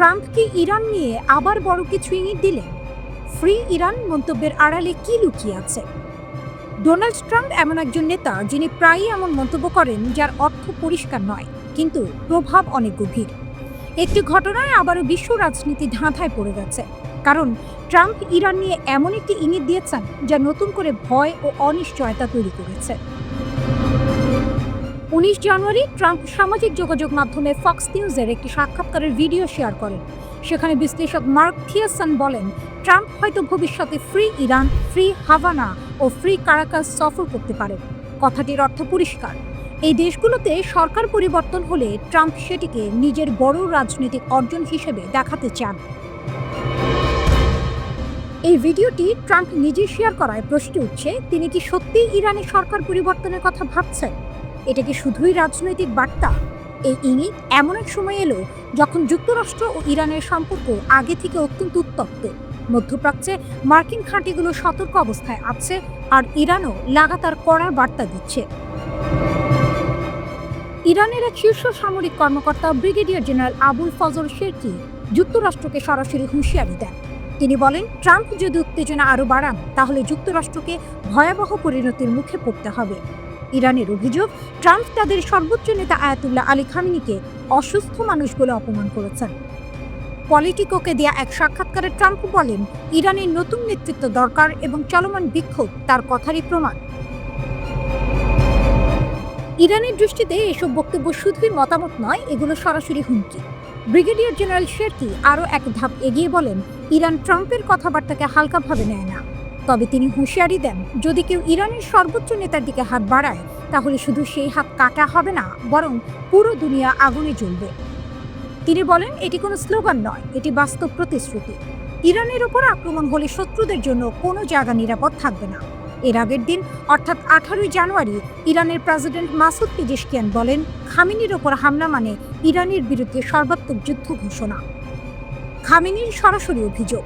Trump কি Iran নিয়ে আবার বড় কিছু ইঙ্গিত দিলেন? ফ্রি ইরান মন্তব্যের আড়ালে কি লুকিয়ে আছে? ডোনাল্ড ট্রাম্প এমন একজন নেতা যিনি প্রায়ই এমন মন্তব্য করেন যার অর্থ পরিষ্কার নয়, কিন্তু প্রভাব অনেক গভীর। একটি ঘটনায় আবারও বিশ্ব রাজনীতি ধাঁধায় পড়ে গেছে, কারণ ট্রাম্প ইরান নিয়ে এমন একটি ইঙ্গিত দিয়েছেন যা নতুন করে ভয় ও অনিশ্চয়তা তৈরি করেছে। 19 জানুয়ারি ট্রাম্প সামাজিক যোগাযোগ মাধ্যমে ফক্স নিউজের একটি সাক্ষাৎকারের ভিডিও শেয়ার করেন। সেখানে বিশ্লেষক মার্ক থিয়ারসন বলেন, ট্রাম্প হয়তো ভবিষ্যতে ফ্রি ইরান, ফ্রি হাভানা ও ফ্রি কারাকাস সফর করতে পারেন। কথাটির অর্থ পরিষ্কার, এই দেশগুলোতে সরকার পরিবর্তন হলে ট্রাম্প সেটিকে নিজের বড় রাজনৈতিক অর্জন হিসেবে দেখাতে চান। এই ভিডিওটি ট্রাম্প নিজে শেয়ার করায় প্রশ্ন উঠছে, তিনি কি সত্যিই ইরানে সরকার পরিবর্তনের কথা ভাবছেন? এটা কি শুধুই রাজনৈতিক বার্তা? এই ইঙ্গিত এমন এক সময় এলো যখন যুক্তরাষ্ট্র ও ইরানের সম্পর্ক আগে থেকে অত্যন্ত উত্তপ্ত। মধ্যপ্রাচ্যে মার্কিন ঘাঁটিগুলো সতর্ক অবস্থায় আছে, আর ইরানও লাগাতার কড়া বার্তা দিচ্ছে। ইরানের এক শীর্ষ সামরিক কর্মকর্তা brigadier general Abul Fazal Cherki যুক্তরাষ্ট্রকে সরাসরি হুঁশিয়ারি দেন। তিনি বলেন, ট্রাম্প যদি উত্তেজনা আরও বাড়ান তাহলে যুক্তরাষ্ট্রকে ভয়াবহ পরিণতির মুখে পড়তে হবে। ইরানের অভিযোগ, ট্রাম্প তাদের সর্বোচ্চ নেতা আয়াতুল্লাহ আলী খামেনিকে অসুস্থ মানুষ বলে অপমান করেছেন। পলিটিকোকে দেয়া এক সাক্ষাৎকারে ট্রাম্প বলেন, ইরানের নতুন নেতৃত্ব দরকার এবং চলমান বিক্ষোভ তার কথারই প্রমাণ। ইরানের দৃষ্টিতে এসব বক্তব্য শুধুই মতামত নয়, এগুলো সরাসরি হুমকি। ব্রিগেডিয়ার জেনারেল শেরকি আরও এক ধাপ এগিয়ে বলেন, ইরান ট্রাম্পের কথাবার্তাকে হালকাভাবে নেয় না। তবে তিনি হুঁশিয়ারি দেন, যদি কেউ ইরানের সর্বোচ্চ নেতার দিকে হাত বাড়ায় তাহলে শুধু সেই হাত কাটা হবে না, বরং পুরো দুনিয়া আগুনে জ্বলবে। তিনি বলেন, এটি কোনো স্লোগান নয়, এটি বাস্তব প্রতিশ্রুতি। ইরানের ওপর আক্রমণ হলে শত্রুদের জন্য কোনো জায়গা নিরাপদ থাকবে না। এর আগের দিন অর্থাৎ 18 জানুয়ারি ইরানের প্রেসিডেন্ট মাসুদ পেজেশকিয়ান বলেন, খামেনির ওপর হামলা মানে ইরানের বিরুদ্ধে সর্বাত্মক যুদ্ধ ঘোষণা। খামেনির সরাসরি অভিযোগ,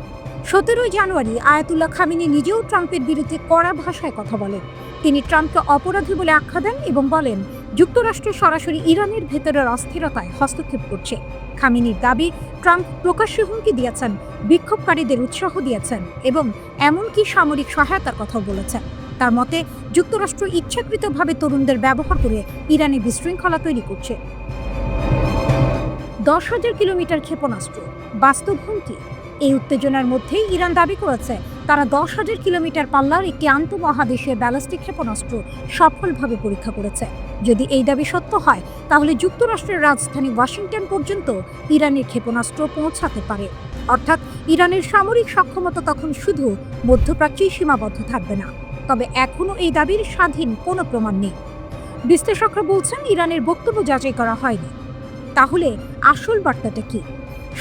17 জানুয়ারি আয়াতুল্লাহ খামেনি নিজেও ট্রাম্পের বিরুদ্ধে কড়া ভাষায় কথা বলেন। তিনি ট্রাম্পকে অপরাধী বলে আখ্যা দেন এবং বলেন, যুক্তরাষ্ট্র সরাসরি ইরানের ভেতরের অস্থিরতায় হস্তক্ষেপ করছে। খামেনির দাবি, ট্রাম্প প্রকাশ্যে হুমকি দিয়েছেন, বিক্ষোভকারীদের উৎসাহ দিয়েছেন এবং এমনকি সামরিক সহায়তার কথাও বলেছেন। তার মতে, যুক্তরাষ্ট্র ইচ্ছাকৃতভাবে তরুণদের ব্যবহার করে ইরানে বিশৃঙ্খলা তৈরি করছে। 10,000 কিলোমিটার ক্ষেপণাস্ত্র, বাস্তব হুমকি। এই উত্তেজনার মধ্যেই ইরান দাবি করেছে তারা 10,000 কিলোমিটার পাল্লার একটি আন্তঃমহাদেশীয় ব্যালিস্টিক ক্ষেপণাস্ত্র সফলভাবে পরীক্ষা করেছে। যদি এই দাবি সত্য হয় তাহলে যুক্তরাষ্ট্রের রাজধানী ওয়াশিংটন পর্যন্ত ইরানের ক্ষেপণাস্ত্র পৌঁছাতে পারে। অর্থাৎ ইরানের সামরিক সক্ষমতা তখন শুধু মধ্যপ্রাচ্যেই সীমাবদ্ধ থাকবে না। তবে এখনও এই দাবির স্বাধীন কোনো প্রমাণ নেই। বিশ্লেষকরা বলছেন, ইরানের বক্তব্য যাচাই করা হয়নি। তাহলে আসল বার্তাটা কি?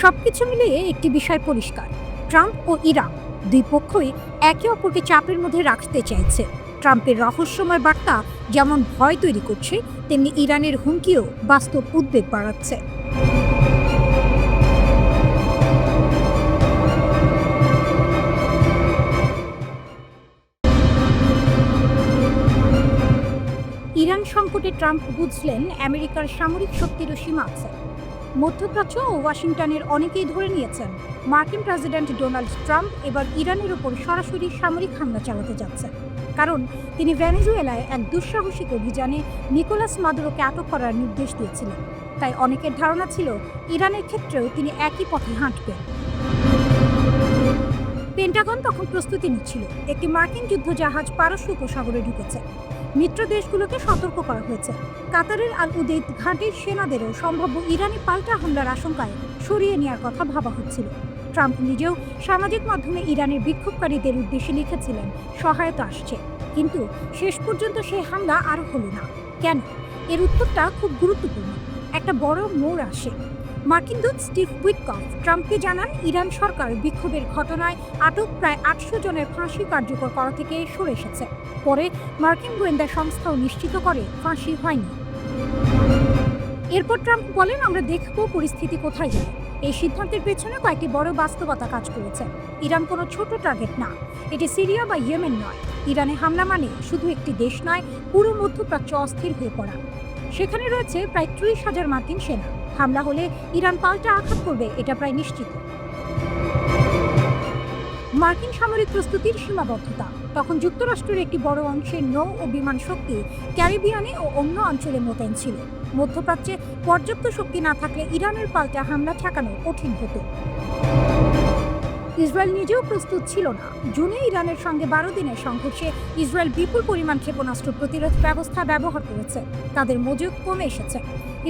সবকিছু মিলিয়ে একটি বিষয় পরিষ্কার, ট্রাম্প ও ইরান দুই পক্ষই একে অপরকে চাপের মধ্যে রাখতে চাইছে। ট্রাম্পের রহস্যময় বার্তা যেমন ভয় তৈরি করছে, তেমনি ইরানের হুমকিও বাস্তব উদ্বেগ বাড়াচ্ছে। ইরান সংকটে ট্রাম্প বুঝলেন, আমেরিকার সামরিক শক্তিরও সীমা আছে। মধ্যপ্রাচ্য ও ওয়াশিংটনের অনেকেই ধরে নিয়েছেন, মার্কিন প্রেসিডেন্ট ডোনাল্ড ট্রাম্প এবার ইরানের উপর সরাসরি সামরিক হামলা চালাতে যাচ্ছেন, কারণ তিনি ভেনেজুয়েলায় এক দুঃসাহসিক অভিযানে নিকোলাস মাদুরোকে আটক করার নির্দেশ দিয়েছিলেন। তাই অনেকের ধারণা ছিল ইরানের ক্ষেত্রেও তিনি একই পথে হাঁটবেন। পেন্টাগন তখন প্রস্তুতি নিচ্ছিল। একটি মার্কিন যুদ্ধজাহাজ পারস্য উপসাগরে ঢুকেছে। মিত্র দেশগুলোকে সতর্ক করা হয়েছে। কাতারের আল উদেইদ ঘাঁটির সেনাদেরও সম্ভাব্য ইরানি পাল্টা হামলার আশঙ্কায় সরিয়ে নেওয়ার কথা ভাবা হচ্ছিল। ট্রাম্প নিজেও সামাজিক মাধ্যমে ইরানের বিক্ষোভকারীদের উদ্দেশ্যে লিখেছিলেন, সহায়তা আসছে। কিন্তু শেষ পর্যন্ত সেই হামলা আর হলো না। কেন? এর উত্তরটা খুব গুরুত্বপূর্ণ। একটা বড় মোড় আসে। মার্কিন দূত স্টিভ উইটকফ ট্রাম্পকে জানান, ইরান সরকার বিক্ষোভের ঘটনায় আটক প্রায় 800 জনের ফাঁসি কার্যকর করা থেকে সরে এসেছে। পরে মার্কিন গোয়েন্দা সংস্থাও নিশ্চিত করে ফাঁসি হয়নি। এরপর ট্রাম্প বলেন, আমরা দেখব পরিস্থিতি কোথায় যায়। এই সিদ্ধান্তের পেছনে কয়েকটি বড় বাস্তবতা কাজ করেছে। ইরান কোনো ছোট টার্গেট না, এটি সিরিয়া বা ইয়েমেন নয়। ইরানে হামলা মানে শুধু একটি দেশ নয়, পুরো মধ্যপ্রাচ্য অস্থির হয়ে পড়া। সেখানে রয়েছে প্রায় 30,000 মার্কিন সেনা। হামলা হলে ইরান পাল্টা আঘাত করবে এটা প্রায় নিশ্চিত। মার্কিন সামরিক প্রস্তুতির সীমাবদ্ধতা। তখন যুক্তরাষ্ট্রের একটি বড় অংশের নৌ ও বিমান শক্তি ক্যারিবিয়ানে ও অন্য অঞ্চলে মোতায়েন ছিল। মধ্যপ্রাচ্যে পর্যাপ্ত শক্তি না থাকলে ইরানের পাল্টা হামলা ঠেকানো কঠিন হতো। ইসরায়েল নিজেও প্রস্তুত ছিল না। জুনে ইরানের সঙ্গে 12 দিনের সংঘর্ষে ইসরায়েল বিপুল পরিমাণ ক্ষেপণাস্ত্র প্রতিরোধ ব্যবস্থা ব্যবহার করেছে। তাদের মজুদ কমে এসেছে।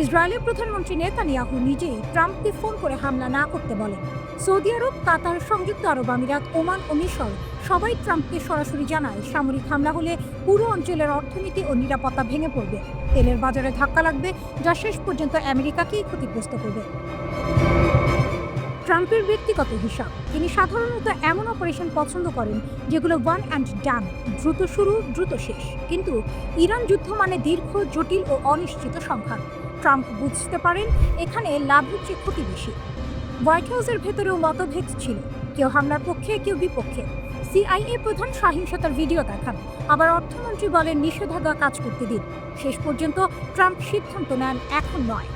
ইসরায়েলের প্রধানমন্ত্রী নেতানিয়াহু নিজেই ট্রাম্পকে ফোন করে হামলা না করতে বলেন। সৌদি আরব, কাতার, সংযুক্ত আরব আমিরাত, ওমান ও মিশর সবাই ট্রাম্পকে সরাসরি জানায় সামরিক হামলা হলে পুরো অঞ্চলের অর্থনীতি ও নিরাপত্তা ভেঙে পড়বে। তেলের বাজারে ধাক্কা লাগবে, যা শেষ পর্যন্ত আমেরিকাকেই ক্ষতিগ্রস্ত করবে। ট্রাম্পের ব্যক্তিগত হিসাব। তিনি সাধারণত এমন অপারেশন পছন্দ করেন যেগুলো ওয়ান অ্যান্ড ডান, দ্রুত শুরু দ্রুত শেষ। কিন্তু ইরান যুদ্ধ মানে দীর্ঘ, জটিল ও অনিশ্চিত সংঘাত। ট্রাম্প বুঝতে পারেন এখানে লাভের চেয়ে ক্ষতি বেশি। হোয়াইট হাউসের ভেতরেও মতভেদ ছিল, কেউ হামলার পক্ষে, কেউ বিপক্ষে। সিআইএ প্রধান সহিংসতার ভিডিও দেখান, আবার অর্থমন্ত্রী বলেন নিষেধাজ্ঞা কাজ করতে দিন। শেষ পর্যন্ত ট্রাম্প সিদ্ধান্ত নেন এখন নয়।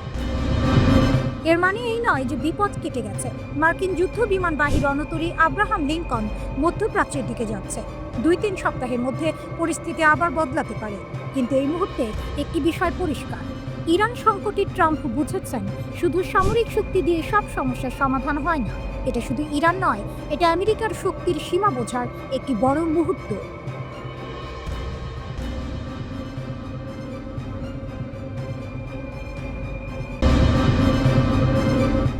এর মানে এই নয় যে বিপদ কেটে গেছে। মার্কিন যুদ্ধ বিমান বাহী রণতরী আব্রাহাম লিঙ্কন মধ্যপ্রাচ্যের দিকে যাচ্ছে। 2-3 সপ্তাহের মধ্যে পরিস্থিতি আবার বদলাতে পারে। কিন্তু এই মুহূর্তে একটি বিষয় পরিষ্কার, ইরান সংকটে ট্রাম্প বুঝেছেন শুধু সামরিক শক্তি দিয়ে সব সমস্যার সমাধান হয় না। এটা শুধু ইরান নয়, এটা আমেরিকার শক্তির সীমা বোঝার একটি বড় মুহূর্ত।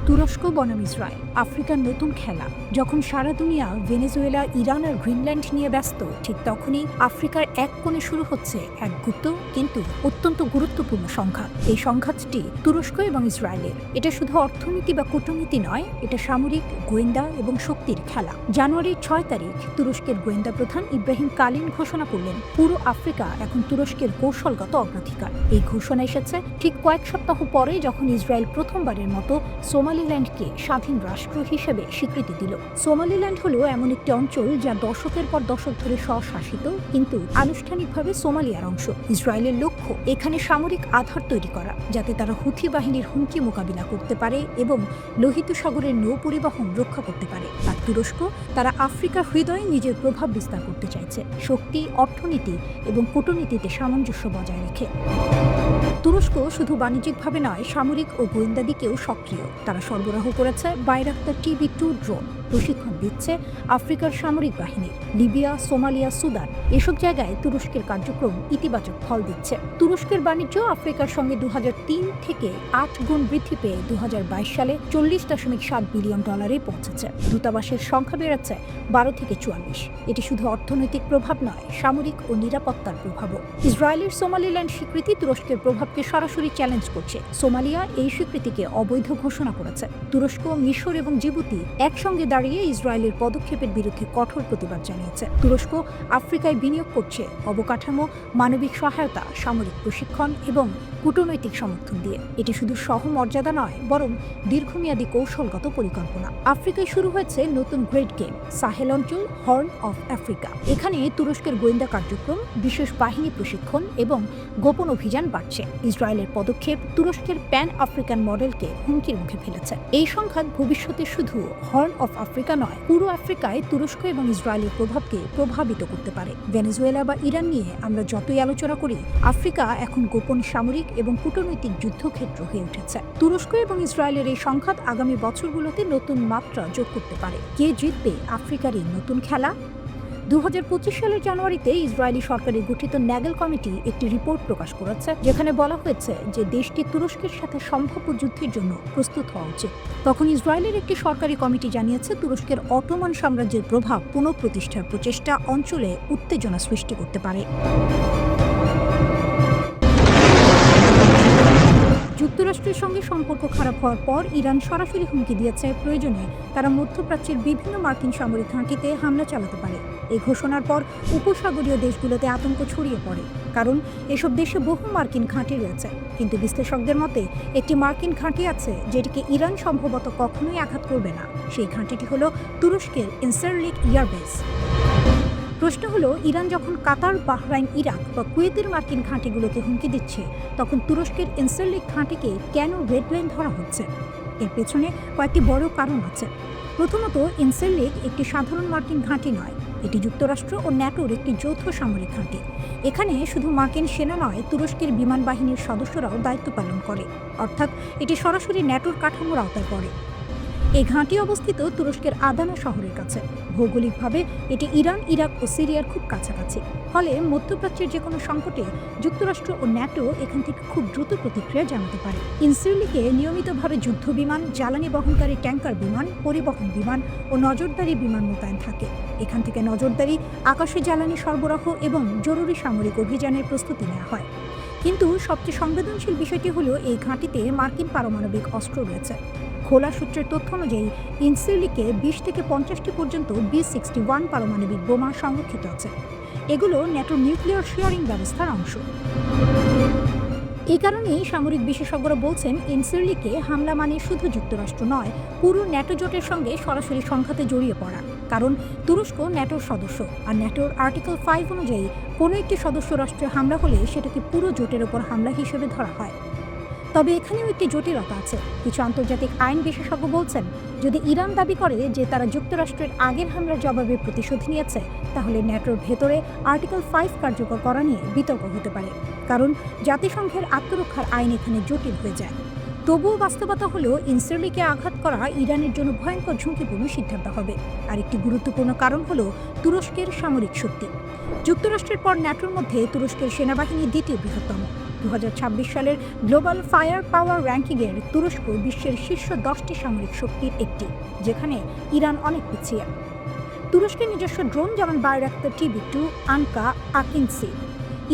তুরস্ক বনাম ইসরায়েল, আফ্রিকার নতুন খেলা। যখন সারা দুনিয়া ভেনেজুয়েলা, ইরান আর গ্রিনল্যান্ড নিয়ে ব্যস্ত, ঠিক তখনই আফ্রিকার এক কোণে শুরু হচ্ছে এক গুপ্ত কিন্তু অত্যন্ত গুরুত্বপূর্ণ সংঘাত। এই সংঘাতটি তুরস্ক এবং ইসরায়েলের। এটা শুধু অর্থনীতি বা কূটনীতি নয়, এটা সামরিক, গোয়েন্দা এবং শক্তির খেলা। জানুয়ারির 6 তারিখ তুরস্কের গোয়েন্দা প্রধান ইব্রাহিম কালিন ঘোষণা করলেন পুরো আফ্রিকা এখন তুরস্কের কৌশলগত অগ্রাধিকার। এই ঘোষণা এসেছে ঠিক কয়েক সপ্তাহ পরে, যখন ইসরায়েল প্রথমবারের মতো সোমালিল্যান্ডকে স্বাধীন রাষ্ট্র হিসেবে স্বীকৃতি দিল। সোমালিল্যান্ড হলো এমন একটি অঞ্চল যা দশকের পর দশক ধরে স্বশাসিত, কিন্তু আনুষ্ঠানিকভাবে সোমালিয়ার অংশ। ইসরায়েলের লক্ষ্য এখানে সামরিক আধার তৈরি করা, যাতে তারা হুথি বাহিনীর হুমকি মোকাবিলা করতে পারে এবং লোহিত সাগরের নৌ পরিবহন রক্ষা করতে পারে। আর তুরস্ক, তারা আফ্রিকার হৃদয়ে নিজের প্রভাব বিস্তার করতে চাইছে, শক্তি, অর্থনীতি এবং কূটনীতিতে সামঞ্জস্য বজায় রেখে। তুরস্ক শুধু বাণিজ্যিকভাবে নয়, সামরিক ও গোয়েন্দা দিকেও সক্রিয়। তারা সরবরাহ করেছে বাইরাক্তার TB2 ড্রোন, প্রশিক্ষণ দিচ্ছে আফ্রিকার সামরিক বাহিনী। লিবিয়া, সোমালিয়া, সুদান এসব জায়গায় তুরস্কের কার্যক্রম ইতিবাচক ফল দিচ্ছে। তুরস্কের বাণিজ্য আফ্রিকার সঙ্গে 2003 থেকে 8 গুণ বৃদ্ধি পেয়ে 2022 সালে $40.7 বিলিয়ন পৌঁছেছে। দূতাবাসের সংখ্যা বেড়েছে 12 থেকে 44। এটি শুধু অর্থনৈতিক প্রভাব নয়, সামরিক ও নিরাপত্তার প্রভাবও। ইসরায়েলের সোমালিল্যান্ড স্বীকৃতি তুরস্কের প্রভাবকে সরাসরি চ্যালেঞ্জ করছে। সোমালিয়া এই স্বীকৃতিকে অবৈধ ঘোষণা করেছে। তুরস্ক, মিশর এবং জিবুতি একসঙ্গে দাঁড়িয়ে ইসরায়েলের পদক্ষেপের বিরুদ্ধে কঠোর প্রতিবাদ জানিয়েছে। তুরস্ক আফ্রিকায় বিনিয়োগ করছে অবকাঠামো, মানবিক সহায়তা, সামরিক প্রশিক্ষণ এবং কূটনৈতিক সমর্থন দিয়ে। এটি শুধু সহমর্যাদা নয়, বরং দীর্ঘমেয়াদী কৌশলগত পরিকল্পনা। আফ্রিকায় শুরু হয়েছে নতুন গ্রেট গেম, সাহেল অঞ্চল, হর্ন অফ আফ্রিকা। এখানে তুরস্কের গোয়েন্দা কার্যক্রম, বিশেষ বাহিনী প্রশিক্ষণ এবং গোপন অভিযান বাড়ছে। ইসরায়েলের পদক্ষেপ তুরস্কের প্যান আফ্রিকান মডেলকে হুমকির মুখে ফেলেছে। এই সংঘাত ভবিষ্যতে শুধু হর্ন অফ আফ্রিকা নয়, পুরো আফ্রিকায় তুরস্ক এবং ইসরায়েলের প্রভাবকে প্রভাবিত করতে পারে। ভেনেজুয়েলা বা ইরান নিয়ে আমরা যতই আলোচনা করি, আফ্রিকা এখন গোপন সামরিক এবং কূটনৈতিক যুদ্ধক্ষেত্র হয়ে উঠেছে। তুরস্ক এবং ইসরায়েলের এই সংঘাত আগামী বছরগুলোতে নতুন মাত্রা যোগ করতে পারে। কে জিতবে আফ্রিকার এই নতুন খেলা? 2025 সালের জানুয়ারিতে ইসরায়েলি সরকারের গঠিত ন্যাগেল কমিটি একটি রিপোর্ট প্রকাশ করেছে, যেখানে বলা হয়েছে যে দেশটি তুরস্কের সাথে সম্ভাব্য যুদ্ধের জন্য প্রস্তুত হওয়া উচিত। তখন ইসরায়েলের একটি সরকারি কমিটি জানিয়েছে তুরস্কের অটোমান সাম্রাজ্যের প্রভাব পুনঃপ্রতিষ্ঠার প্রচেষ্টা অঞ্চলে উত্তেজনা সৃষ্টি করতে পারে। যুক্তরাষ্ট্রের সঙ্গে সম্পর্ক খারাপ হওয়ার পর ইরান সরাসরি হুমকি দিয়েছে প্রয়োজনে তারা মধ্যপ্রাচ্যের বিভিন্ন মার্কিন সামরিক ঘাঁটিতে হামলা চালাতে পারে। এই ঘোষণার পর উপসাগরীয় দেশগুলোতে আতঙ্ক ছড়িয়ে পড়ে, কারণ এসব দেশে বহু মার্কিন ঘাঁটি রয়েছে। কিন্তু বিশ্লেষকদের মতে একটি মার্কিন ঘাঁটি আছে যেটিকে ইরান সম্ভবত কখনোই আঘাত করবে না। সেই ঘাঁটিটি হলো তুরস্কের ইনসারলিক এয়ারবেস। প্রশ্ন হলো, ইরান যখন কাতার, বাহরাইন, ইরাক বা কুয়েতের মার্কিন ঘাঁটিগুলোকে হুমকি দিচ্ছে, তখন তুরস্কের ইনসারলিক ঘাঁটিকে কেন রেড লাইন ধরা হচ্ছে? এর পেছনে কয়েকটি বড় কারণ আছে। প্রথমত, ইনসারলিক একটি সাধারণ মার্কিন ঘাঁটি নয়, এটি যুক্তরাষ্ট্র ও ন্যাটোর একটি যৌথ সামরিক ঘাঁটি। এখানে শুধু মার্কিন সেনা নয়, তুরস্কের বিমান বাহিনীর সদস্যরাও দায়িত্ব পালন করে, অর্থাৎ এটি সরাসরি ন্যাটোর কাঠামোর আওতায় পড়ে। এই ঘাঁটি অবস্থিত তুরস্কের আদানা শহরের কাছে। ভৌগোলিকভাবে এটি ইরান, ইরাক ও সিরিয়ার খুব কাছাকাছি। ফলে মধ্যপ্রাচ্যের যে কোনো সংকটে যুক্তরাষ্ট্র ও ন্যাটো এখান থেকে খুব দ্রুত প্রতিক্রিয়া জানাতে পারে। ইনসারলিকে নিয়মিতভাবে যুদ্ধ বিমান, জ্বালানি বহনকারী ট্যাঙ্কার বিমান, পরিবহন বিমান ও নজরদারি বিমান মোতায়েন থাকে। এখান থেকে নজরদারি, আকাশে জ্বালানি সরবরাহ এবং জরুরি সামরিক অভিযানের প্রস্তুতি নেওয়া হয়। কিন্তু সবচেয়ে সংবেদনশীল বিষয়টি হলো, এই ঘাঁটিতে মার্কিন পারমাণবিক অস্ত্র রয়েছে। খোলা সূত্রের তথ্য অনুযায়ী ইনসারলিকে 20 থেকে 50টি পর্যন্ত B-61 পারমাণবিক বোমা সংরক্ষিত আছে। এগুলো ন্যাটোর নিউক্লিয়ার শেয়ারিং ব্যবস্থার অংশ। এই কারণেই সামরিক বিশেষজ্ঞরা বলছেন, ইনসারলিকে হামলা মানে শুধু যুক্তরাষ্ট্র নয়, পুরো ন্যাটো জোটের সঙ্গে সরাসরি সংঘাতে জড়িয়ে পড়া। কারণ তুরস্ক ন্যাটোর সদস্য, আর ন্যাটোর আর্টিকেল 5 অনুযায়ী কোনো একটি সদস্য রাষ্ট্রে হামলা হলে সেটাকে পুরো জোটের ওপর হামলা হিসেবে ধরা হয়। তবে এখানেও একটি জটিলতা আছে। কিছু আন্তর্জাতিক আইন বিশেষজ্ঞ বলছেন, যদি ইরান দাবি করে যে তারা যুক্তরাষ্ট্রের আগের হামলার জবাবে প্রতিশোধ নিয়েছে, তাহলে ন্যাটোর ভেতরে আর্টিকেল 5 কার্যকর করা নিয়ে বিতর্ক হতে পারে। কারণ জাতিসংঘের আত্মরক্ষার আইন এখানে জটিল হয়ে যায়। তবুও বাস্তবতা হলো, ইনসারলিকে আঘাত করা ইরানের জন্য ভয়ঙ্কর ঝুঁকিপূর্ণ সিদ্ধান্ত হবে। আর একটি গুরুত্বপূর্ণ কারণ হলো তুরস্কের সামরিক শক্তি। যুক্তরাষ্ট্রের পর ন্যাটোর মধ্যে তুরস্কের সেনাবাহিনী দ্বিতীয় বৃহত্তম। 2026 সালের গ্লোবাল ফায়ার পাওয়ার র্যাঙ্কিংয়ের তুরস্ক বিশ্বের শীর্ষ 10টি সামরিক শক্তির একটি, যেখানে ইরান অনেক পিছিয়ে। তুরস্কের নিজস্ব ড্রোন যেমন বাইরাক্তার TB2, আনকা, আকিনসি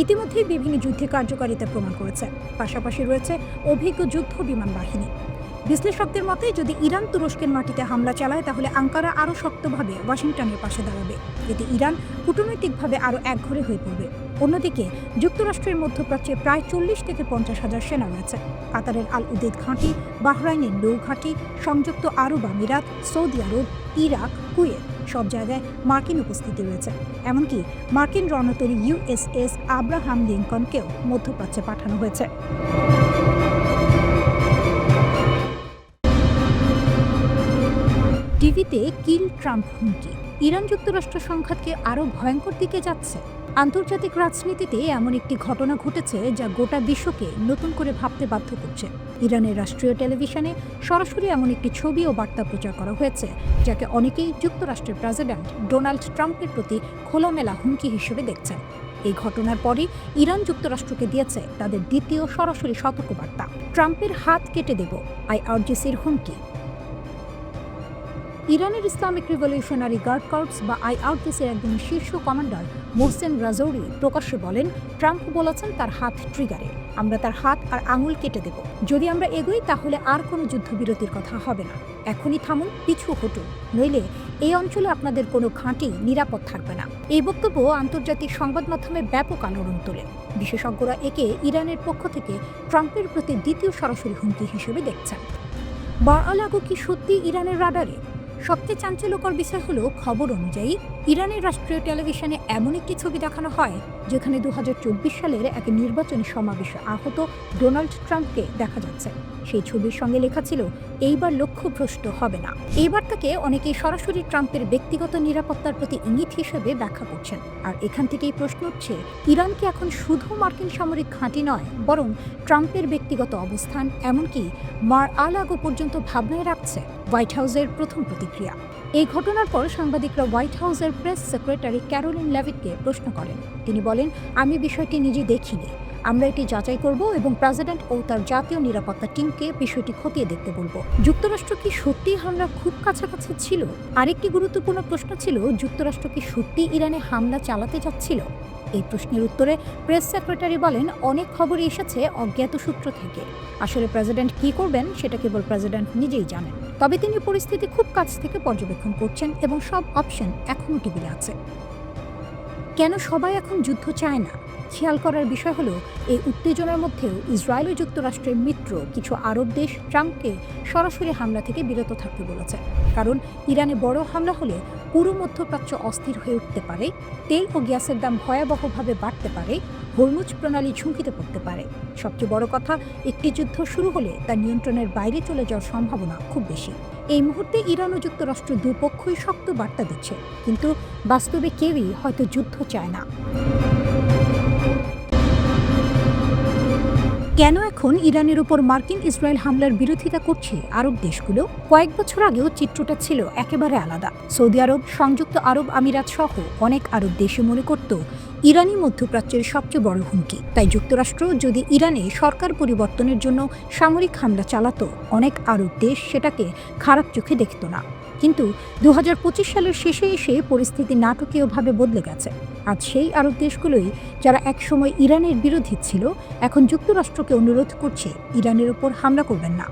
ইতিমধ্যেই বিভিন্ন যুদ্ধে কার্যকারিতা প্রমাণ করেছে। পাশাপাশি রয়েছে অভিজ্ঞ যুদ্ধ বিমান বাহিনী। বিশ্লেষকদের মতে, যদি ইরান তুরস্কের মাটিতে হামলা চালায়, তাহলে আঙ্কারা আরও শক্তভাবে ওয়াশিংটনের পাশে দাঁড়াবে। এতে ইরান কূটনৈতিকভাবে আরও একঘরে হয়ে পড়বে। অন্যদিকে যুক্তরাষ্ট্রের মধ্যপ্রাচ্যে প্রায় 40 থেকে 50 হাজার সেনা রয়েছে। কাতারের আল উদেদ ঘাঁটি, বাহরাইনের নৌ ঘাঁটি, সংযুক্ত আরব আমিরাত, সৌদি আরব, ইরাক, কুয়েত সব জায়গায় মার্কিন উপস্থিতি রয়েছে। এমনকি মার্কিন রণতরী USS আব্রাহাম লিঙ্কনকেও মধ্যপ্রাচ্যে পাঠানো হয়েছে। টিভিতে কিল ট্রাম্প হুমকি, ইরান যুক্তরাষ্ট্র সংঘাতকে আরও ভয়ঙ্কর দিকে যাচ্ছে। আন্তর্জাতিক রাজনীতিতে এমন একটি ঘটনা ঘটেছে যা গোটা বিশ্বকে নতুন করে ভাবতে বাধ্য করছে। ইরানের রাষ্ট্রীয় টেলিভিশনে সরাসরি এমন একটি ছবি ও বার্তা প্রচার করা হয়েছে, যাকে অনেকেই যুক্তরাষ্ট্রের প্রেসিডেন্ট ডোনাল্ড ট্রাম্পের প্রতি খোলামেলা হুমকি হিসেবে দেখছেন। এই ঘটনার পরই ইরান যুক্তরাষ্ট্রকে দিয়েছে তাদের দ্বিতীয় সরাসরি সতর্কবার্তা। ট্রাম্পের হাত কেটে দেব, IRGCর হুমকি। ইরানের ইসলামিক রিভলিউশনারি গার্ড কর্পস বা IRGCর একজন শীর্ষ কমান্ডার মোহসেন রাজৌরি প্রকাশ্যে বলেন, ট্রাম্প বলেছেন তার হাত ট্রিগারে, আমরা তার হাত আর আঙুল কেটে দেব। যদি আমরা এগোই, তাহলে আর কোনো যুদ্ধবিরতির কথা হবে না। এখনই থামুন, পিছু হটুন, নইলে এই অঞ্চলে আপনাদের কোনো ঘাঁটি নিরাপদ থাকবে না। এই বক্তব্য আন্তর্জাতিক সংবাদ মাধ্যমে ব্যাপক আলোড়ন তোলে। বিশেষজ্ঞরা একে ইরানের পক্ষ থেকে ট্রাম্পের প্রতি দ্বিতীয় সরাসরি হুমকি হিসেবে দেখছেন। বার-আল-আগো কি সত্যি ইরানের রাডারে? সবচেয়ে চাঞ্চল্যকর বিষয় হলো, খবর অনুযায়ী ইরানের রাষ্ট্রীয় টেলিভিশনে এমন একটি ছবি দেখানো হয়, যেখানে 2024 সালের এক নির্বাচনী সমাবেশে আহত ডোনাল্ড ট্রাম্পকে দেখা যাচ্ছে। সেই ছবির সঙ্গে লেখা ছিল, এইবার লক্ষ্যভ্রষ্ট হবে না। এই বার্তাকে অনেকেই সরাসরি ট্রাম্পের ব্যক্তিগত নিরাপত্তার প্রতি ইঙ্গিত হিসেবে ব্যাখ্যা করছেন। আর এখান থেকেই প্রশ্ন উঠছে, ইরান কি এখন শুধু মার্কিন সামরিক ঘাঁটি নয়, বরং ট্রাম্পের ব্যক্তিগত অবস্থান, এমনকি মার-আল-আগো পর্যন্ত ভাবনায় রাখছে? হোয়াইট হাউসের প্রথম প্রতিক্রিয়া। এই ঘটনার পর সাংবাদিকরা হোয়াইট হাউসের প্রেস সেক্রেটারি ক্যারোলিন লেভিটকে প্রশ্ন করেন। তিনি বলেন, আমি বিষয়টি নিজে দেখিনি, আমরা এটি যাচাই করব এবং প্রেসিডেন্ট ও তার জাতীয় নিরাপত্তা টিমকে বিষয়টি খতিয়ে দেখতে বলবো। যুক্তরাষ্ট্র কি সত্যিই হামলা খুব কাছাকাছি ছিল? আরেকটি গুরুত্বপূর্ণ প্রশ্ন ছিল, যুক্তরাষ্ট্র কি সত্যি ইরানে হামলা চালাতে যাচ্ছিল? এই প্রশ্নের উত্তরে প্রেস সেক্রেটারি বলেন, অনেক খবরই এসেছে অজ্ঞাত সূত্র থেকে। আসলে প্রেসিডেন্ট কি করবেন সেটা কেবল প্রেসিডেন্ট নিজেই জানেন। তবে তিনি পরিস্থিতি খুব কাছ থেকে পর্যবেক্ষণ করছেন এবং সব অপশন এখনও টেবিলে আছে। কেন সবাই এখন যুদ্ধ চায় না? খেয়াল করার বিষয় হলো, এই উত্তেজনার মধ্যেও ইসরায়েল ও যুক্তরাষ্ট্রের মিত্র কিছু আরব দেশ ট্রাম্পকে সরাসরি হামলা থেকে বিরত থাকতে বলেছে। কারণ ইরানে বড় হামলা হলে পুরো মধ্যপ্রাচ্য অস্থির হয়ে উঠতে পারে, তেল ও গ্যাসের দাম ভয়াবহভাবে বাড়তে পারে, হরমুজ প্রণালী ঝুঁকিতে পড়তে পারে। সবচেয়ে বড় কথা, একটি যুদ্ধ শুরু হলে তা নিয়ন্ত্রণের বাইরে চলে যাওয়ার সম্ভাবনা খুব বেশি। এই মুহূর্তে ইরান ও যুক্তরাষ্ট্র দুপক্ষই শক্ত বার্তা দিচ্ছে, কিন্তু বাস্তবে কেউই হয়তো যুদ্ধ চায় না। কেন এখন ইরানের উপর মার্কিন ইসরায়েল হামলার বিরোধিতা করছে আরব দেশগুলো? কয়েক বছর আগেও চিত্রটা ছিল একেবারে আলাদা। সৌদি আরব, সংযুক্ত আরব আমিরাত সহ অনেক আরব দেশে মনে করত ইরানই মধ্যপ্রাচ্যের সবচেয়ে বড় হুমকি। তাই যুক্তরাষ্ট্র যদি ইরানে সরকার পরিবর্তনের জন্য সামরিক হামলা চালাতো, অনেক আরব দেশ সেটাকে খারাপ চোখে দেখত না। কিন্তু 2025 সালের শেষে এসে পরিস্থিতি নাটকীয়ভাবে বদলে গেছে। আজ সেই আরব দেশগুলোই যারা একসময় ইরানের বিরোধী ছিল, এখন যুক্তরাষ্ট্রকে অনুরোধ করছে ইরানের উপর হামলা করবেন না।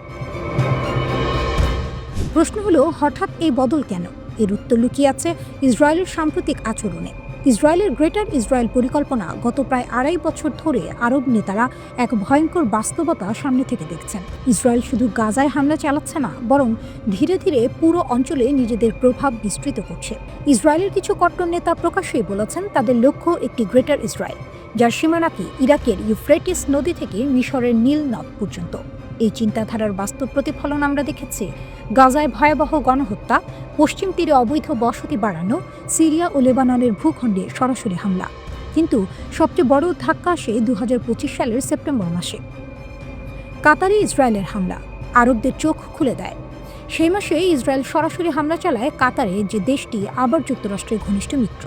প্রশ্ন হলো, হঠাৎ এই বদল কেন? এর উত্তর লুকিয়ে আছে ইসরায়েলের সাম্প্রতিক আচরণে। ইসরায়েলের গ্রেটার ইসরায়েল পরিকল্পনা গত প্রায় 2.5 বছর ধরে আরব নেতারা এক ভয়ঙ্কর বাস্তবতা সামনে থেকে দেখছেন। ইসরায়েল শুধু গাজায় হামলা চালাচ্ছে না, বরং ধীরে ধীরে পুরো অঞ্চলে নিজেদের প্রভাব বিস্তৃত করছে। ইসরায়েলের কিছু কট্টর নেতা প্রকাশ্যেই বলেছেন তাদের লক্ষ্য একটি গ্রেটার ইসরায়েল, যার সীমানা কি ইরাকের ইউফ্রেটিস নদী থেকে মিশরের নীল নদ পর্যন্ত। এই চিন্তাধারার বাস্তব প্রতিফলন আমরা দেখেছি গাজায় ভয়াবহ গণহত্যা, পশ্চিম তীরে অবৈধ বসতি বাড়ানো, সিরিয়া ও লেবাননের ভূখণ্ডে সরাসরি হামলা। কিন্তু সবচেয়ে বড় ধাক্কা আসে 2025 সালের সেপ্টেম্বর মাসে। কাতারে ইসরায়েলের হামলা আরবদের চোখ খুলে দেয়। সেই মাসে ইসরায়েল সরাসরি হামলা চালায় কাতারে, যে দেশটি আবার যুক্তরাষ্ট্রের ঘনিষ্ঠ মিত্র।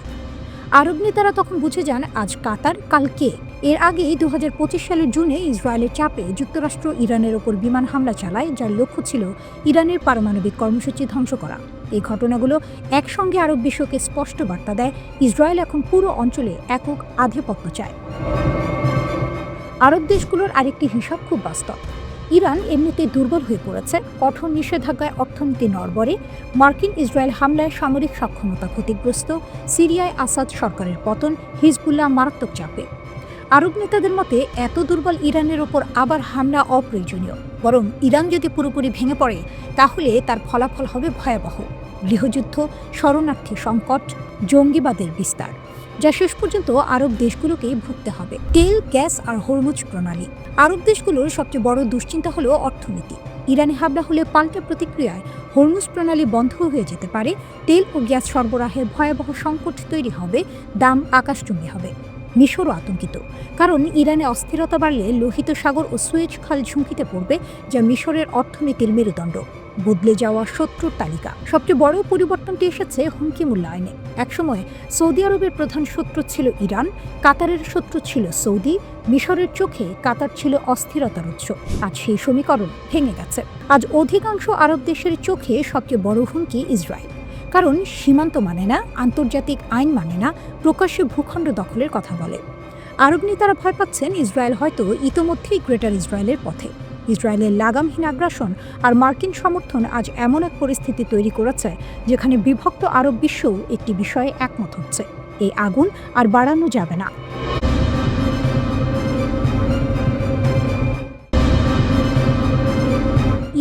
আরব নেতারা তখন বুঝে যান আজ কাতার, কাল কে। এর আগে 2025 সালের জুনে ইসরায়েলের চাপে যুক্তরাষ্ট্র ইরানের ওপর বিমান হামলা চালায়, যার লক্ষ্য ছিল ইরানের পারমাণবিক কর্মসূচি ধ্বংস করা। এই ঘটনাগুলো একসঙ্গে আরব বিশ্বকে স্পষ্ট বার্তা দেয় ইসরায়েল এখন পুরো অঞ্চলে একক আধিপত্য চায়। আরব দেশগুলোর আরেকটি হিসাব খুব বাস্তব। ইরান এমনিতেই দুর্বল হয়ে পড়েছে, কঠোর নিষেধাজ্ঞায় অর্থনীতি নড়বড়ে, মার্কিন ইসরায়েল হামলায় সামরিক সক্ষমতা ক্ষতিগ্রস্ত, সিরিয়ায় আসাদ সরকারের পতন, হিজবুল্লাহ মারাত্মক চাপে। আরব নেতাদের মতে এত দুর্বল ইরানের ওপর আবার হামলা অপ্রয়োজনীয়, বরং ইরান যদি পুরোপুরি ভেঙে পড়ে তাহলে তার ফলাফল হবে ভয়াবহ। গৃহযুদ্ধ, শরণার্থী সংকট, জঙ্গিবাদের বিস্তার, যা শেষ পর্যন্ত আরব দেশগুলোকেই ভুগতে হবে। তেল, গ্যাস আর হরমুজ প্রণালী। আরব দেশগুলোর সবচেয়ে বড় দুশ্চিন্তা হলো অর্থনীতি। ইরানে হামলা হলে পাল্টা প্রতিক্রিয়ায় হরমুজ প্রণালী বন্ধ হয়ে যেতে পারে, তেল ও গ্যাস সরবরাহের ভয়াবহ সংকট তৈরি হবে, দাম আকাশচুম্বী হবে। মিশরও আতঙ্কিত, কারণ ইরানে অস্থিরতা বাড়লে লোহিত সাগর ও সুয়েজ খাল ঝুঁকিতে পড়বে, যা মিশরের অর্থনীতির মেরুদণ্ড। বদলে যাওয়া শত্রুর তালিকা। সবচেয়ে বড় পরিবর্তনটি এসেছে হুমকি মূল্যায়নে। একসময় সৌদি আরবের প্রধান শত্রু ছিল ইরান, কাতারের শত্রু ছিল সৌদি, মিশরের চোখে কাতার ছিল অস্থিরতার উৎস। আজ সেই সমীকরণ ভেঙে গেছে। আজ অধিকাংশ আরব দেশের চোখে সবচেয়ে বড় হুমকি ইসরায়েল, কারণ সীমান্ত মানে না, আন্তর্জাতিক আইন মানে না, প্রকাশ্যে ভূখণ্ড দখলের কথা বলে। আরব নেতারা ভয় পাচ্ছেন ইসরায়েল হয়তো ইতোমধ্যেই গ্রেটার ইসরায়েলের পথে। ইসরায়েলের লাগামহীন আগ্রাসন আর মার্কিন সমর্থন আজ এমন এক পরিস্থিতি তৈরি করেছে যেখানে বিভক্ত আরব বিশ্বও একটি বিষয়ে একমত হচ্ছে, এই আগুন আর বাড়ানো যাবে না।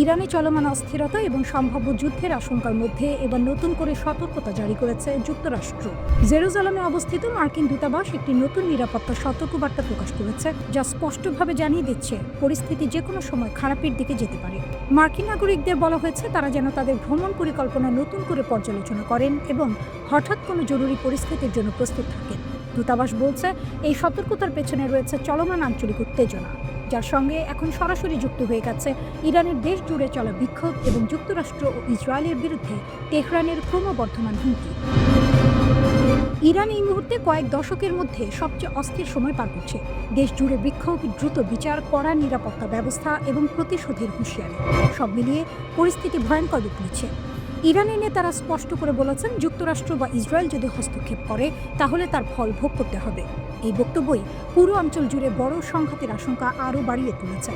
ইরানে চলমান অস্থিরতা এবং সম্ভাব্য যুদ্ধের আশঙ্কার মধ্যে এবার নতুন করে সতর্কতা জারি করেছে যুক্তরাষ্ট্র। জেরুজালেমে অবস্থিত মার্কিন দূতাবাস একটি নতুন নিরাপত্তা সতর্কবার্তা প্রকাশ করেছে, যা স্পষ্টভাবে জানিয়ে দিচ্ছে পরিস্থিতি যে কোনো সময় খারাপের দিকে যেতে পারে। মার্কিন নাগরিকদের বলা হয়েছে তারা যেন তাদের ভ্রমণ পরিকল্পনা নতুন করে পর্যালোচনা করেন এবং হঠাৎ কোনো জরুরি পরিস্থিতির জন্য প্রস্তুত থাকেন। দূতাবাস বলছে এই সতর্কতার পেছনে রয়েছে চলমান আঞ্চলিক উত্তেজনা, যার সঙ্গে এখন সরাসরি যুক্ত হয়ে গেছে ইরানের দেশ জুড়ে চলা বিক্ষোভ এবং যুক্তরাষ্ট্র ও ইসরায়েলের বিরুদ্ধে তেহরানের ক্রমবর্ধমান হুমকি। ইরান এই মুহূর্তে কয়েক দশকের মধ্যে সবচেয়ে অস্থির সময় পার করছে। দেশ জুড়ে বিক্ষোভ, দ্রুত বিচার, কড়া নিরাপত্তা ব্যবস্থা এবং প্রতিশোধের হুঁশিয়ারি, সব মিলিয়ে পরিস্থিতি ভয়ঙ্কর রূপ নিচ্ছে। ইরানের নেতারা স্পষ্ট করে বলেছেন যুক্তরাষ্ট্র বা ইসরায়েল যদি হস্তক্ষেপ করে তাহলে তার ফল ভোগ করতে হবে। এই বক্তব্যই পুরো অঞ্চল জুড়ে বড় সংঘাতের আশঙ্কা আরও বাড়িয়ে তুলেছে।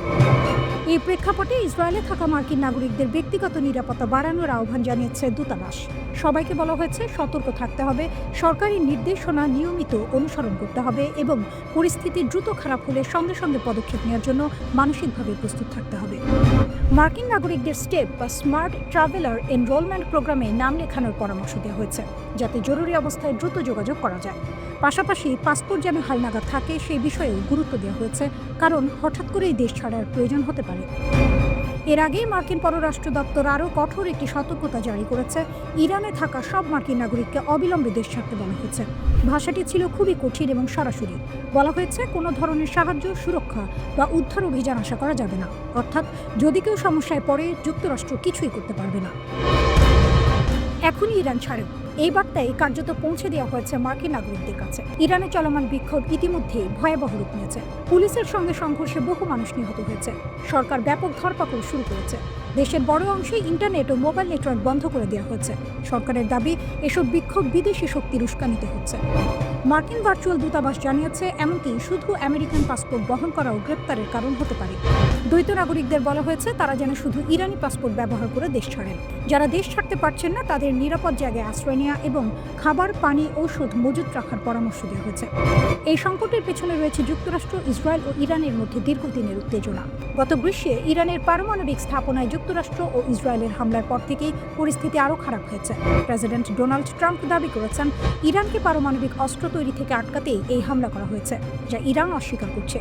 এই প্রেক্ষাপটে ইসরায়েলে থাকা মার্কিন নাগরিকদের ব্যক্তিগত নিরাপত্তা বাড়ানোর আহ্বান জানিয়েছে দূতাবাস। সবাইকে বলা হয়েছে সতর্ক থাকতে হবে, সরকারি নির্দেশনা নিয়মিত অনুসরণ করতে হবে এবং পরিস্থিতি দ্রুত খারাপ হলে সঙ্গে সঙ্গে পদক্ষেপ নেওয়ার জন্য মানসিকভাবে প্রস্তুত থাকতে হবে। মার্কিন নাগরিকদের স্টেপ বা স্মার্ট ট্রাভেলার এনরোলমেন্ট প্রোগ্রামে নাম লেখানোর পরামর্শ দেওয়া হয়েছে, যাতে জরুরি অবস্থায় দ্রুত যোগাযোগ করা যায়। পাশাপাশি পাসপোর্ট যেন হালনাগাদ থাকে সেই বিষয়েও গুরুত্ব দেওয়া হয়েছে, কারণ হঠাৎ করেই দেশ ছাড়ার প্রয়োজন হতে পারে। এর আগেই মার্কিন পররাষ্ট্র দপ্তর আরও কঠোর একটি সতর্কতা জারি করেছে। ইরানে থাকা সব মার্কিন নাগরিককে অবিলম্বে দেশ ছাড়তে বলা হয়েছে। ভাষাটি ছিল খুবই কঠিন এবং সরাসরি। বলা হয়েছে কোনো ধরনের সাহায্য, সুরক্ষা বা উদ্ধার অভিযান আশা করা যাবে না। অর্থাৎ যদি কেউ সমস্যায় পড়ে, যুক্তরাষ্ট্র কিছুই করতে পারবে না। এখনই ইরান ছাড়ে, এই বার্তায় কার্যত পৌঁছে দেওয়া হয়েছে মার্কিন নাগরিকদের কাছে। ইরানে চলমান বিক্ষোভ ইতিমধ্যেই ভয়াবহ রূপ নিয়েছে। পুলিশের সঙ্গে সংঘর্ষে বহু মানুষ নিহত হয়েছে। সরকার ব্যাপক ধরপাকড় শুরু করেছে। দেশের বড় অংশে ইন্টারনেট ও মোবাইল নেটওয়ার্ক বন্ধ করে দেওয়া হয়েছে। সরকারের দাবি, এসব বিক্ষোভ বিদেশি শক্তির উস্কানিতে হচ্ছে। মার্কিন ভার্চুয়াল দূতাবাস জানিয়েছে, এমনকি শুধু আমেরিকান পাসপোর্ট বহন করাও গ্রেপ্তারের কারণ হতে পারে। দ্বৈত নাগরিকদের বলা হয়েছে তারা যেন শুধু ইরানি পাসপোর্ট ব্যবহার করে দেশ ছাড়েন। যারা দেশ ছাড়তে পারছেন না তাদের নিরাপদ জায়গায় আশ্রয় নেওয়া এবং খাবার, পানি, ঔষধ মজুত রাখার পরামর্শ দেওয়া হয়েছে। এই সংকটের পেছনে রয়েছে যুক্তরাষ্ট্র, ইসরায়েল ও ইরানের মধ্যে দীর্ঘদিনের উত্তেজনা। গত গ্রীষ্মে ইরানের পারমাণবিক স্থাপনায় যুক্তরাষ্ট্র ও ইসরায়েলের হামলার পর থেকেই পরিস্থিতি আরও খারাপ হয়েছে। প্রেসিডেন্ট ডোনাল্ড ট্রাম্প দাবি করেছেন, ইরানকে পারমাণবিক অস্ত্র তৈরি থেকে আটকাতেই এই হামলা করা হয়েছে, যা ইরান অস্বীকার করছে।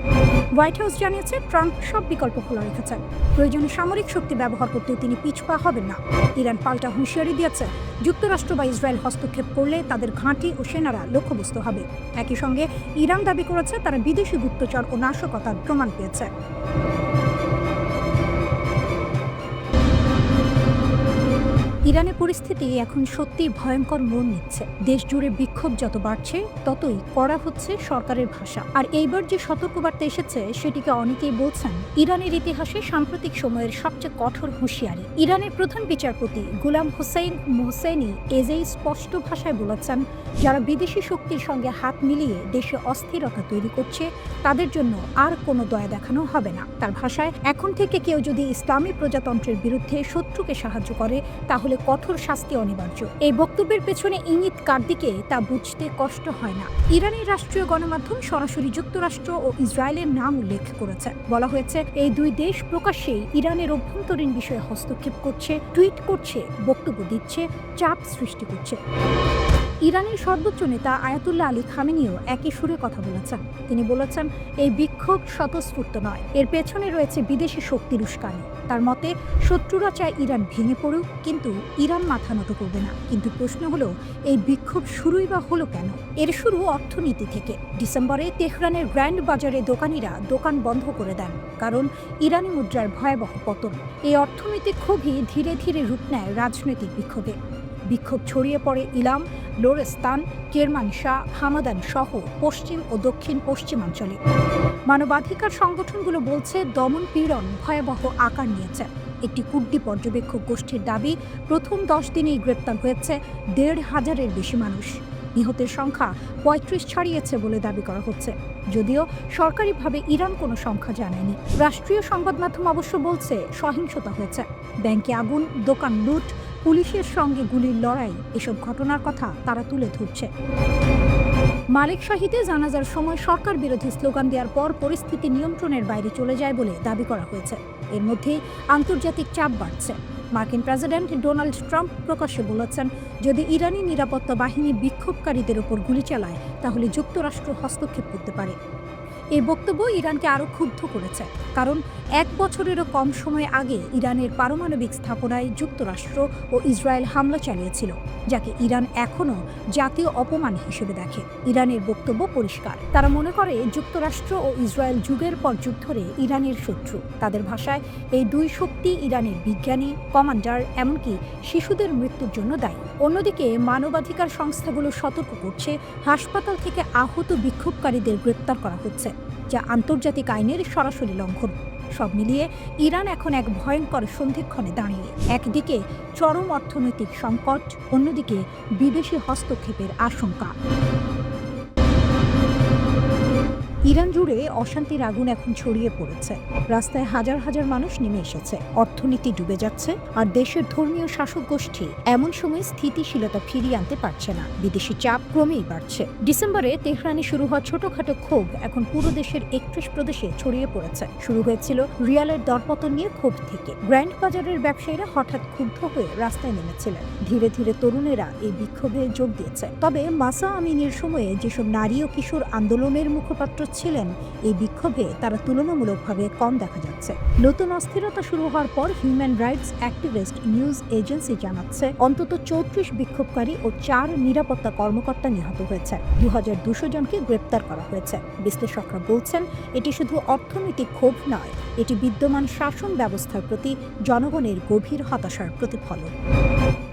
হোয়াইট হাউস জানিয়েছে, ট্রাম্প সব বিকল্প খোলা রেখেছেন। প্রয়োজনে সামরিক শক্তি ব্যবহার করতেও তিনি পিছপা হবেন না। ইরান পাল্টা হুঁশিয়ারি দিয়েছে, যুক্তরাষ্ট্র বা ইসরায়েল হস্তক্ষেপ করলে তাদের ঘাঁটি ও সেনারা লক্ষ্যবস্তু হবে। একই সঙ্গে ইরান দাবি করেছে তারা বিদেশি গুপ্তচর ও নাশকতার প্রমাণ পেয়েছে। ইরানের পরিস্থিতি এখন সত্যিই ভয়ঙ্কর মোড় নিচ্ছে। দেশ জুড়ে বিক্ষোভ যত বাড়ছে ততই কড়া হচ্ছে সরকারের ভাষা। আর এইবার যে সতর্কবার্তা এসেছে সেটিকে অনেকেই বলছেন ইরানের ইতিহাসে সাম্প্রতিক সময়ের সবচেয়ে কঠোর হুঁশিয়ারি। ইরানের প্রধান বিচারপতি গুলাম হোসেইন মোহসেনি এজেই স্পষ্ট ভাষায় বলেছেন, যারা বিদেশি শক্তির সঙ্গে হাত মিলিয়ে দেশে অস্থিরতা তৈরি করছে তাদের জন্য আর কোনো দয়া দেখানো হবে না। তার ভাষায়, এখন থেকে কেউ যদি ইসলামী প্রজাতন্ত্রের বিরুদ্ধে শত্রুকে সাহায্য করে তাহলে কঠোর শাস্তি অনিবার্য। এই বক্তব্যের পেছনে ইঙ্গিত কার দিকে তা বুঝতে কষ্ট হয় না। ইরানের রাষ্ট্রীয় গণমাধ্যম সরাসরি যুক্তরাষ্ট্র ও ইসরায়েলের নাম উল্লেখ করেছে। বলা হয়েছে, এই দুই দেশ প্রকাশ্যেই ইরানের অভ্যন্তরীণ বিষয়ে হস্তক্ষেপ করছে, টুইট করছে, বক্তব্য দিচ্ছে, চাপ সৃষ্টি করছে। ইরানের সর্বোচ্চ নেতা আয়াতুল্লাহ আলী খামেনিও একই সুরে কথা বলেছেন। তিনি বলেছেন, এই বিক্ষোভ স্বতঃস্ফূর্ত নয়, এর পেছনে রয়েছে বিদেশি শক্তির উস্কানি। তার মতে, শত্রুরা চায় ইরান ভেঙে পড়ুক, কিন্তু ইরান মাথা নত করবে না। কিন্তু প্রশ্ন হলো, এই বিক্ষোভ শুরুই বা হলো কেন? এর শুরু অর্থনীতি থেকে। ডিসেম্বরে তেহরানের গ্র্যান্ড বাজারে দোকানিরা দোকান বন্ধ করে দেন, কারণ ইরানি মুদ্রার ভয়াবহ পতন। এই অর্থনৈতিক ক্ষোভই ধীরে ধীরে রূপ নেয় রাজনৈতিক বিক্ষোভে। বিক্ষোভ ছড়িয়ে পড়ে ইলাম, লোরেস্তান, কেরমানশাহ, হামাদান সহ পশ্চিম ও দক্ষিণ পশ্চিমাঞ্চলে। মানবাধিকার সংগঠনগুলো বলছে, দমন পীড়ন ভয়াবহ আকার নিয়েছে। একটি কুর্দি পর্যবেক্ষক গোষ্ঠীর দাবি, প্রথম 10 দিনেই গ্রেপ্তার হয়েছে 1,500-এর বেশি মানুষ। নিহতের সংখ্যা 35 ছাড়িয়েছে বলে দাবি করা হচ্ছে, যদিও সরকারিভাবে ইরান কোনো সংখ্যা জানায়নি। রাষ্ট্রীয় সংবাদ মাধ্যম অবশ্য বলছে সহিংসতা হয়েছে। ব্যাংকে আগুন, দোকান লুট, পুলিশের সঙ্গে গুলির লড়াই, এসব ঘটনার কথা তারা তুলে ধরছে। মালিক শাহীতে জানাজার সময় সরকার বিরোধী স্লোগান দেওয়ার পর পরিস্থিতি নিয়ন্ত্রণের বাইরে চলে যায় বলে দাবি করা হয়েছে। এর মধ্যেই আন্তর্জাতিক চাপ বাড়ছে। মার্কিন প্রেসিডেন্ট ডোনাল্ড ট্রাম্প প্রকাশ্যে বলেছেন, যদি ইরানি নিরাপত্তা বাহিনী বিক্ষোভকারীদের ওপর গুলি চালায় তাহলে যুক্তরাষ্ট্র হস্তক্ষেপ করতে পারে। এই বক্তব্য ইরানকে আরও ক্ষুব্ধ করেছে, কারণ 1 বছরেরও কম সময় আগে ইরানের পারমাণবিক স্থাপনায় যুক্তরাষ্ট্র ও ইসরায়েল হামলা চালিয়েছিল, যাকে ইরান এখনও জাতীয় অপমান হিসেবে দেখে। ইরানের বক্তব্য পরিষ্কার, তারা মনে করে যুক্তরাষ্ট্র ও ইসরায়েল যুগের পর যুগ ধরে ইরানের শত্রু। তাদের ভাষায়, এই দুই শক্তি ইরানের বিজ্ঞানী, কমান্ডার, এমনকি শিশুদের মৃত্যুর জন্য দায়ী। অন্যদিকে মানবাধিকার সংস্থাগুলো সতর্ক করছে, হাসপাতাল থেকে আহত বিক্ষোভকারীদের গ্রেপ্তার করা হচ্ছে, যা আন্তর্জাতিক আইনের সরাসরি লঙ্ঘন। সব মিলিয়ে ইরান এখন এক ভয়ঙ্কর সন্ধিক্ষণে দাঁড়িয়ে। একদিকে চরম অর্থনৈতিক সংকট, অন্যদিকে বিদেশি হস্তক্ষেপের আশঙ্কা। ইরান জুড়ে অশান্তির আগুন এখন ছড়িয়ে পড়েছে। রাস্তায় হাজার হাজার মানুষ নেমে এসেছে, অর্থনীতি ডুবে যাচ্ছে, আর দেশের ধর্মীয় শাসক গোষ্ঠী এমন সময় স্থিতিশীলতা ফিরিয়ে আনতে পারছে না। বিদেশি চাপ ক্রমেই বাড়ছে। ডিসেম্বরে তেহরানে শুরু হওয়া ছোটখাটো ক্ষোভ এখন পুরো দেশের 31 প্রদেশে ছড়িয়ে পড়েছে। শুরু হয়েছিল রিয়ালের দরপতন নিয়ে ক্ষোভ থেকে। গ্র্যান্ড বাজারের ব্যবসায়ীরা হঠাৎ ক্ষুব্ধ হয়ে রাস্তায় নেমেছিলেন। ধীরে ধীরে তরুণেরা এই বিক্ষোভে যোগ দিয়েছে। তবে মাসা আমিনির সময়ে যেসব নারী ও কিশোর আন্দোলনের মুখপাত্র ছিলেন, এই বিক্ষোভে তারা তুলনামূলকভাবে কম দেখা যাচ্ছে। নতুন অস্থিরতা শুরু হওয়ার পর human rights activist news agency জানাচ্ছে অন্তত 34 বিক্ষোভকারী ও 4 নিরাপত্তা কর্মকর্তা নিহত হয়েছে। 2200 জনকে গ্রেপ্তার করা হয়েছে। বিশ্লেষকরা বলছেন এটি শুধু অর্থনৈতিক ক্ষোভ নয়, এটি বিদ্যমান শাসন ব্যবস্থার প্রতি জনগণের গভীর হতাশার প্রতিফলন।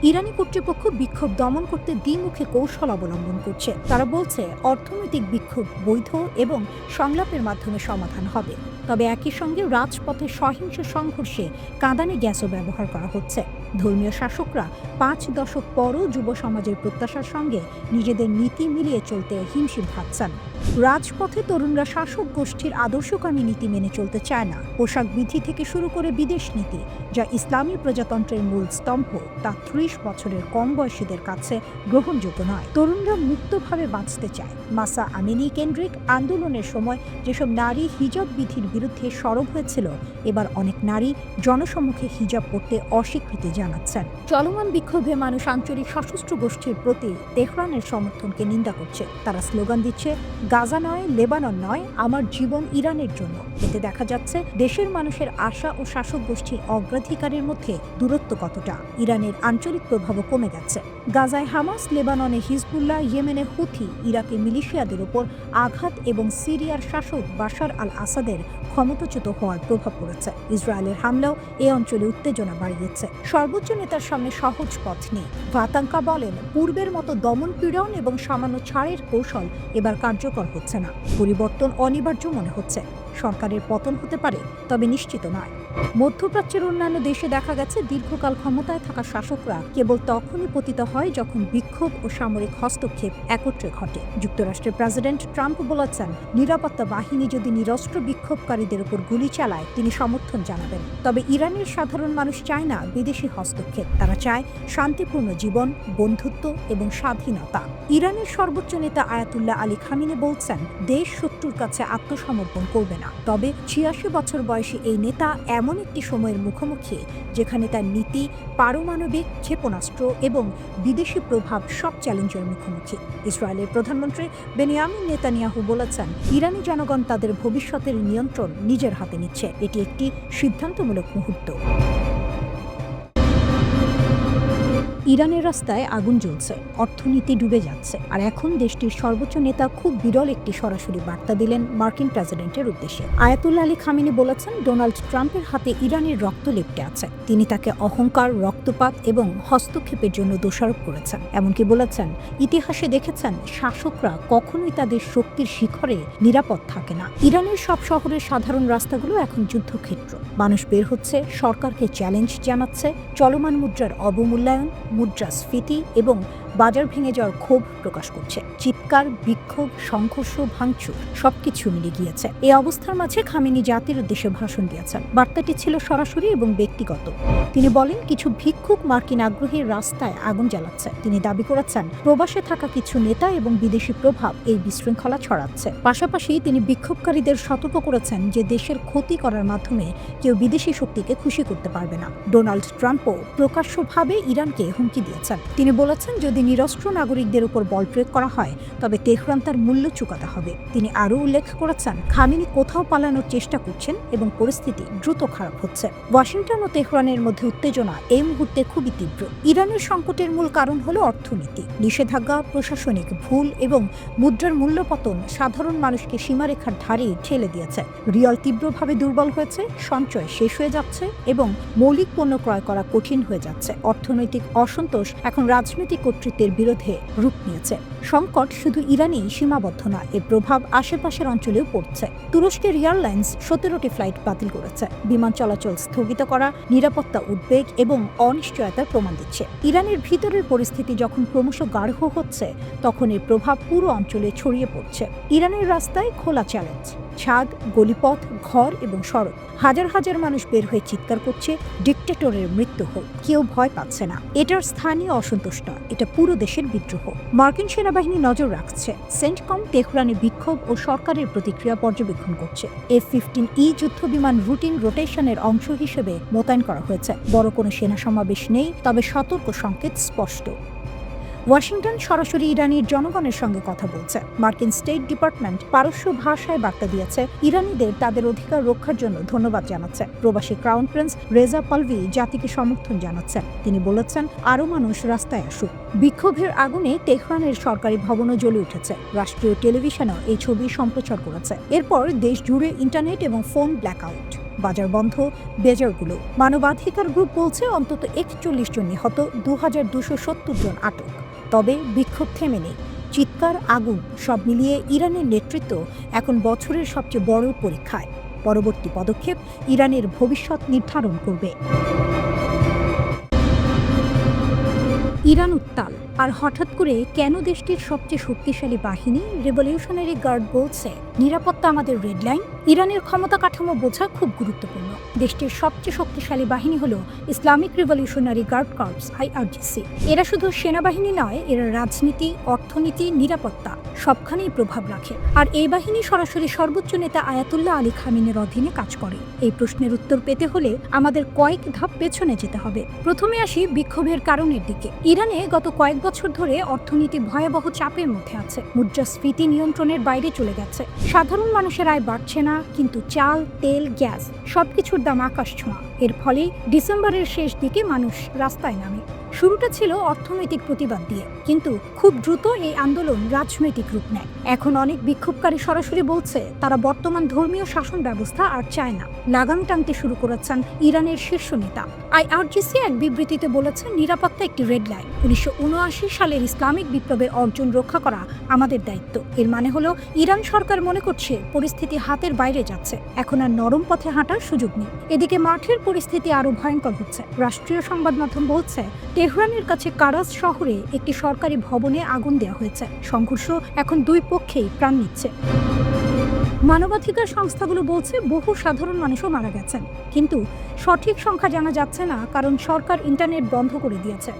ইরানি কর্তৃপক্ষ বিক্ষোভ দমন করতে দ্বিমুখী কৌশল অবলম্বন করছে। তারা বলছে অর্থনৈতিক বিক্ষোভ বৈধ এবং সংলাপের মাধ্যমে সমাধান হবে, তবে একই সঙ্গে রাজপথে সহিংস সংঘর্ষে কাঁদানে গ্যাসও ব্যবহার করা হচ্ছে। ধর্মীয় শাসকরা 5 দশক পরও যুব সমাজের প্রত্যাশার সঙ্গে নিজেদের নীতি মিলিয়ে চলতে হিমশিম খাচ্ছেন। রাজপথে তরুণরা শাসক গোষ্ঠীর আদর্শকামী নীতি মেনে চলতে চায় না। পোশাক বিধি থেকে শুরু করে বিদেশ নীতি, যা ইসলামী প্রজাতন্ত্রের মূল স্তম্ভ, তা 30 বছরের কম বয়সীদের কাছে গ্রহণযোগ্য নয়। তরুণরা মুক্তভাবে বাঁচতে চায়। মাসা আমিনি কেন্দ্রিক আন্দোলনের সময় যেসব নারী হিজাব বিধির বিরুদ্ধে সরব হয়েছিল, এবার অনেক নারী জনসম্মুখে হিজাব পরতে অস্বীকৃতি জানাচ্ছেন। চলমান বিক্ষোভে মানুষ আঞ্চলিক সশস্ত্র গোষ্ঠীর প্রতি তেহরানের সমর্থনকে নিন্দা করছে। তারা স্লোগান দিচ্ছে, গাজা নয়, লেবানন নয়, আমার জীবন ইরানের জন্য। এতে দেখা যাচ্ছে দেশের মানুষের আশা ও শাসক গোষ্ঠীর অগ্রাধিকারের মধ্যে দূরত্ব কতটা। ইরানের আঞ্চলিক প্রভাবও কমে গেছে। গাজায় হামাস, লেবাননে হিজবুল্লাহ, ইয়েমেনে হুথি, ইরাকে মিলিশিয়াদের উপর আঘাত এবং সিরিয়ার শাসক বাশার আল আসাদের ক্ষমতাচ্যুত হওয়ার প্রভাব পড়েছে। ইসরায়েলের হামলাও এই অঞ্চলে উত্তেজনা বাড়িয়েছে। সর্বোচ্চ নেতার সামনে সহজ পথ নেই। ভাতাঙ্কা বলেন, পূর্বের মতো দমন পীড়ন এবং সামান্য ছাড়ের কৌশল এবার কার্যকর হচ্ছে না। পরিবর্তন অনিবার্য মনে হচ্ছে। সরকারের পতন হতে পারে, তবে নিশ্চিত নয়। মধ্যপ্রাচ্যের অন্যান্য দেশে দেখা গেছে দীর্ঘকাল ক্ষমতায় থাকা শাসকরা কেবল তখনই পতিত হয় যখন বিক্ষোভ ও সামরিক হস্তক্ষেপ একত্রে ঘটে। যুক্তরাষ্ট্রের প্রেসিডেন্ট ট্রাম্প বলেছেন, নিরাপত্তা বাহিনী যদি নিরস্ত্র বিক্ষোভকারীদের উপর গুলি চালায় তিনি সমর্থন জানাবেন। তবে ইরানের সাধারণ মানুষ চায় না বিদেশি হস্তক্ষেপ। তারা চায় শান্তিপূর্ণ জীবন, বন্ধুত্ব এবং স্বাধীনতা। ইরানের সর্বোচ্চ নেতা আয়াতুল্লাহ আলী খামিনি বলছেন, দেশ শত্রুর কাছে আত্মসমর্পণ করবে না। তবে 86 বছর বয়সী এই নেতা এমন একটি সময়ের মুখোমুখি যেখানে তার নীতি, পারমাণবিক ক্ষেপণাস্ত্র এবং বিদেশি প্রভাব সব চ্যালেঞ্জের মুখোমুখি। ইসরায়েলের প্রধানমন্ত্রী বেনিয়ামিন নেতানিয়াহু বলেছেন, ইরানি জনগণ তাদের ভবিষ্যতের নিয়ন্ত্রণ নিজের হাতে নিচ্ছে। এটি একটি সিদ্ধান্তমূলক মুহূর্ত। ইরানের রাস্তায় আগুন জ্বলছে, অর্থনীতি ডুবে যাচ্ছে, আর এখন দেশটির সর্বোচ্চ নেতা খুব বিরল একটি সরাসরি বার্তা দিলেন মার্কিন প্রেসিডেন্টের উদ্দেশ্যে। আয়াতুল্লাহ আলী খামিনি বলেছেন, ডোনাল্ড ট্রাম্পের হাতে ইরানের রক্ত লেপ্টে আছে। তিনি তাকে অহংকার, রক্তপাত এবং হস্তক্ষেপের জন্য দোষারোপ করেছেন। এমনকি বলেছেন, ইতিহাসে দেখেছেন শাসকরা কখনোই তাদের শক্তির শিখরে নিরাপদ থাকে না। ইরানের সব শহরের সাধারণ রাস্তাগুলো এখন যুদ্ধক্ষেত্র। মানুষ বের হচ্ছে, সরকারকে চ্যালেঞ্জ জানাচ্ছে, চলমান মুদ্রার অবমূল্যায়ন, মুদ্রাস্ফীতি এবং বাজার ভেঙে যাওয়ার ক্ষোভ প্রকাশ করছে। চিৎকার, বিক্ষোভ, সংঘর্ষ, ভাঙচুর সবকিছু মিলে গিয়েছে। এই অবস্থার মাঝে খামেনি জাতির উদ্দেশ্যে ভাষণ দিয়েছেন। বার্তাটি ছিল সরাসরি এবং ব্যক্তিগত। তিনি বলেন, কিছু ভিক্ষুক মার্কিন আগ্রহী রাস্তায় আগুন জ্বালাচ্ছে। তিনি দাবি করেছেন, প্রবাসে থাকা কিছু নেতা এবং বিদেশি প্রভাব এই বিশৃঙ্খলা ছড়াচ্ছে। পাশাপাশি তিনি বিক্ষোভকারীদের সতর্ক করেছেন যে দেশের ক্ষতি করার মাধ্যমে কেউ বিদেশি শক্তিকে খুশি করতে পারবে না। ডোনাল্ড ট্রাম্পও প্রকাশ্যভাবে ইরানকে হুমকি দিয়েছেন। তিনি বলেছেন, যদি নিরস্ত্র নাগরিকদের উপর বল প্রয়োগ করা হয় তবে তেহরান তার মূল্য চুকাতে হবে। তিনি আরও উল্লেখ করেছেন, খামেনি কোথাও পালানোর চেষ্টা করছেন এবং পরিস্থিতি দ্রুত খারাপ হচ্ছে। ওয়াশিংটন ও তেহরানের মধ্যে উত্তেজনা এই মুহূর্তে খুবই তীব্র। ইরানের সংকটের মূল কারণ হলো অর্থনীতি। নিষেধাজ্ঞা, প্রশাসনিক ভুল এবং মুদ্রার মূল্যপতন সাধারণ মানুষকে সীমারেখার ধারে ঠেলে দিয়েছে। রিয়াল তীব্রভাবে দুর্বল হয়েছে, সঞ্চয় শেষ হয়ে যাচ্ছে এবং মৌলিক পণ্য ক্রয় করা কঠিন হয়ে যাচ্ছে। অর্থনৈতিক অসন্তোষ এখন রাজনৈতিক কর্তৃত্ব নেতৃত্বের বিরুদ্ধে রূপ নিয়েছে। সংকট শুধু ইরানেই সীমাবদ্ধ নয়, এর প্রভাব আশেপাশের অঞ্চলেও পড়ছে। তুরস্কের এয়ারলাইন্স 17টি ফ্লাইট বাতিল করেছে। বিমান চলাচল স্থগিত করা নিরাপত্তা উদ্বেগ এবং অনিশ্চয়তার প্রমাণ দিচ্ছে। ইরানের ভিতরের পরিস্থিতি যখন ক্রমশ গাঢ় হচ্ছে, তখন এর প্রভাব পুরো অঞ্চলে ছড়িয়ে পড়ছে। ইরানের রাস্তায় খোলা চ্যালেঞ্জ, ছাদ, গলিপথ, ঘর এবং সড়ক। হাজার হাজার মানুষ বের হয়ে চিৎকার করছে, ডিক্টেটরের মৃত্যু হোক। কেউ ভয় পাচ্ছে না। এটার স্থানীয় অসন্তোষ নয়, এটা পুরো দেশের বিদ্রোহ। মার্কিন সেনাবাহিনী নজর রাখছে। সেন্টকম তেহরানে বিক্ষোভ ও সরকারের প্রতিক্রিয়া পর্যবেক্ষণ করছে। F-15E যুদ্ধ বিমান রুটিন রোটেশনের অংশ হিসেবে মোতায়েন করা হয়েছে। বড় কোনো সেনা সমাবেশ নেই, তবে সতর্ক সংকেত স্পষ্ট। ওয়াশিংটন সরাসরি ইরানির জনগণের সঙ্গে কথা বলছে। মার্কিন স্টেট ডিপার্টমেন্ট পারস্য ভাষায় বার্তা দিয়েছে, ইরানিদের তাদের অধিকার রক্ষার জন্য ধন্যবাদ জানাচ্ছে। প্রবাসী ক্রাউন প্রিন্স রেজা পালভি জাতিকে সমর্থন জানাচ্ছেন। তিনি বলেছেন, আরও মানুষ রাস্তায় আসুক। বিক্ষোভের আগুনে তেহরানের সরকারি ভবনও জ্বলে উঠেছে। রাষ্ট্রীয় টেলিভিশনও এই ছবি সম্প্রচার করেছে। এরপর দেশ জুড়ে ইন্টারনেট এবং ফোন ব্ল্যাকআউট, বাজার বন্ধ, বেজারগুলো। মানবাধিকার গ্রুপ বলছে অন্তত 41 জন নিহত, 2270 জন আটক। তবে বিক্ষোভ থেমে নেই। চিৎকার, আগুন, সব মিলিয়ে ইরানের নেতৃত্ব এখন বছরের সবচেয়ে বড় পরীক্ষায়। পরবর্তী পদক্ষেপ ইরানের ভবিষ্যৎ নির্ধারণ করবে। ইরান উত্তাল। আর হঠাৎ করে কেন দেশটির সবচেয়ে শক্তিশালী বাহিনী রেভলিউশনারি গার্ড বলছে নিরাপত্তা আমাদের রেড লাইন? ইরানের ক্ষমতা কাঠামো বোঝা খুব গুরুত্বপূর্ণ। দেশটির সবচেয়ে শক্তিশালী বাহিনী হলো Islamic Revolutionary Guard Corps IRGC। এরা শুধু সেনাবাহিনী নয়, এরা রাজনীতি, অর্থনীতি, নিরাপত্তা সবখানেই প্রভাব রাখে। আর এই বাহিনী সরাসরি সর্বোচ্চ নেতা আয়াতুল্লাহ আলী খামেনির অধীনে কাজ করে। এই প্রশ্নের উত্তর পেতে হলে আমাদের কয়েক ধাপ পেছনে যেতে হবে। প্রথমে আসি বিক্ষোভের কারণের দিকে। ইরানে গত কয়েক বছর ধরে অর্থনীতি ভয়াবহ চাপের মধ্যে আছে। মুদ্রাস্ফীতি নিয়ন্ত্রণের বাইরে চলে গেছে। সাধারণ মানুষের আয় বাড়ছে না, কিন্তু চাল, তেল, গ্যাস সবকিছুর দাম আকাশ ছোঁয়া। এর ফলে ডিসেম্বরের শেষ দিকে মানুষ রাস্তায় নামে। শুরুটা ছিল অর্থনৈতিক প্রতিবাদ দিয়ে, কিন্তু খুব দ্রুত এই আন্দোলন রাজনৈতিক রূপ নেয়। এখন অনেক বিক্ষোভকারী সরাসরি বলছে তারা বর্তমান ধর্মীয় শাসন ব্যবস্থা আর চায় না। লাগাম টানতে শুরু করেছেন ইরানের শীর্ষ নেতা। IRGC এক বিবৃতিতে বলেছে, নিরাপত্তা একটি রেড লাইন। 1979 সালের ইসলামিক বিপ্লবের অর্জন রক্ষা করা আমাদের দায়িত্ব। এর মানে হলো ইরান সরকার মনে করছে পরিস্থিতি হাতের বাইরে যাচ্ছে, এখন আর নরম পথে হাঁটার সুযোগ নেই। এদিকে মাঠের পরিস্থিতি আরো ভয়ঙ্কর হচ্ছে। রাষ্ট্রীয় সংবাদ মাধ্যম বলছে, তেহরানের কাছে কারাজ শহরে একটি সরকারি ভবনে আগুন দেওয়া হয়েছে। সংঘর্ষ এখন দুই পক্ষেই প্রাণ নিচ্ছে। মানবাধিকার সংস্থাগুলো বলছে বহু সাধারণ মানুষও মারা গেছেন, কিন্তু সঠিক সংখ্যা জানা যাচ্ছে না, কারণ সরকার ইন্টারনেট বন্ধ করে দিয়েছে।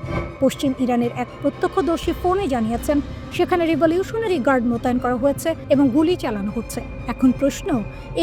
পশ্চিম ইরানের এক প্রত্যক্ষদর্শী ফোনে জানিয়েছেন সেখানে রিভলিউশনারি গার্ড মোতায়েন করা হয়েছে এবং গুলি চালানো হচ্ছে। এখন প্রশ্ন,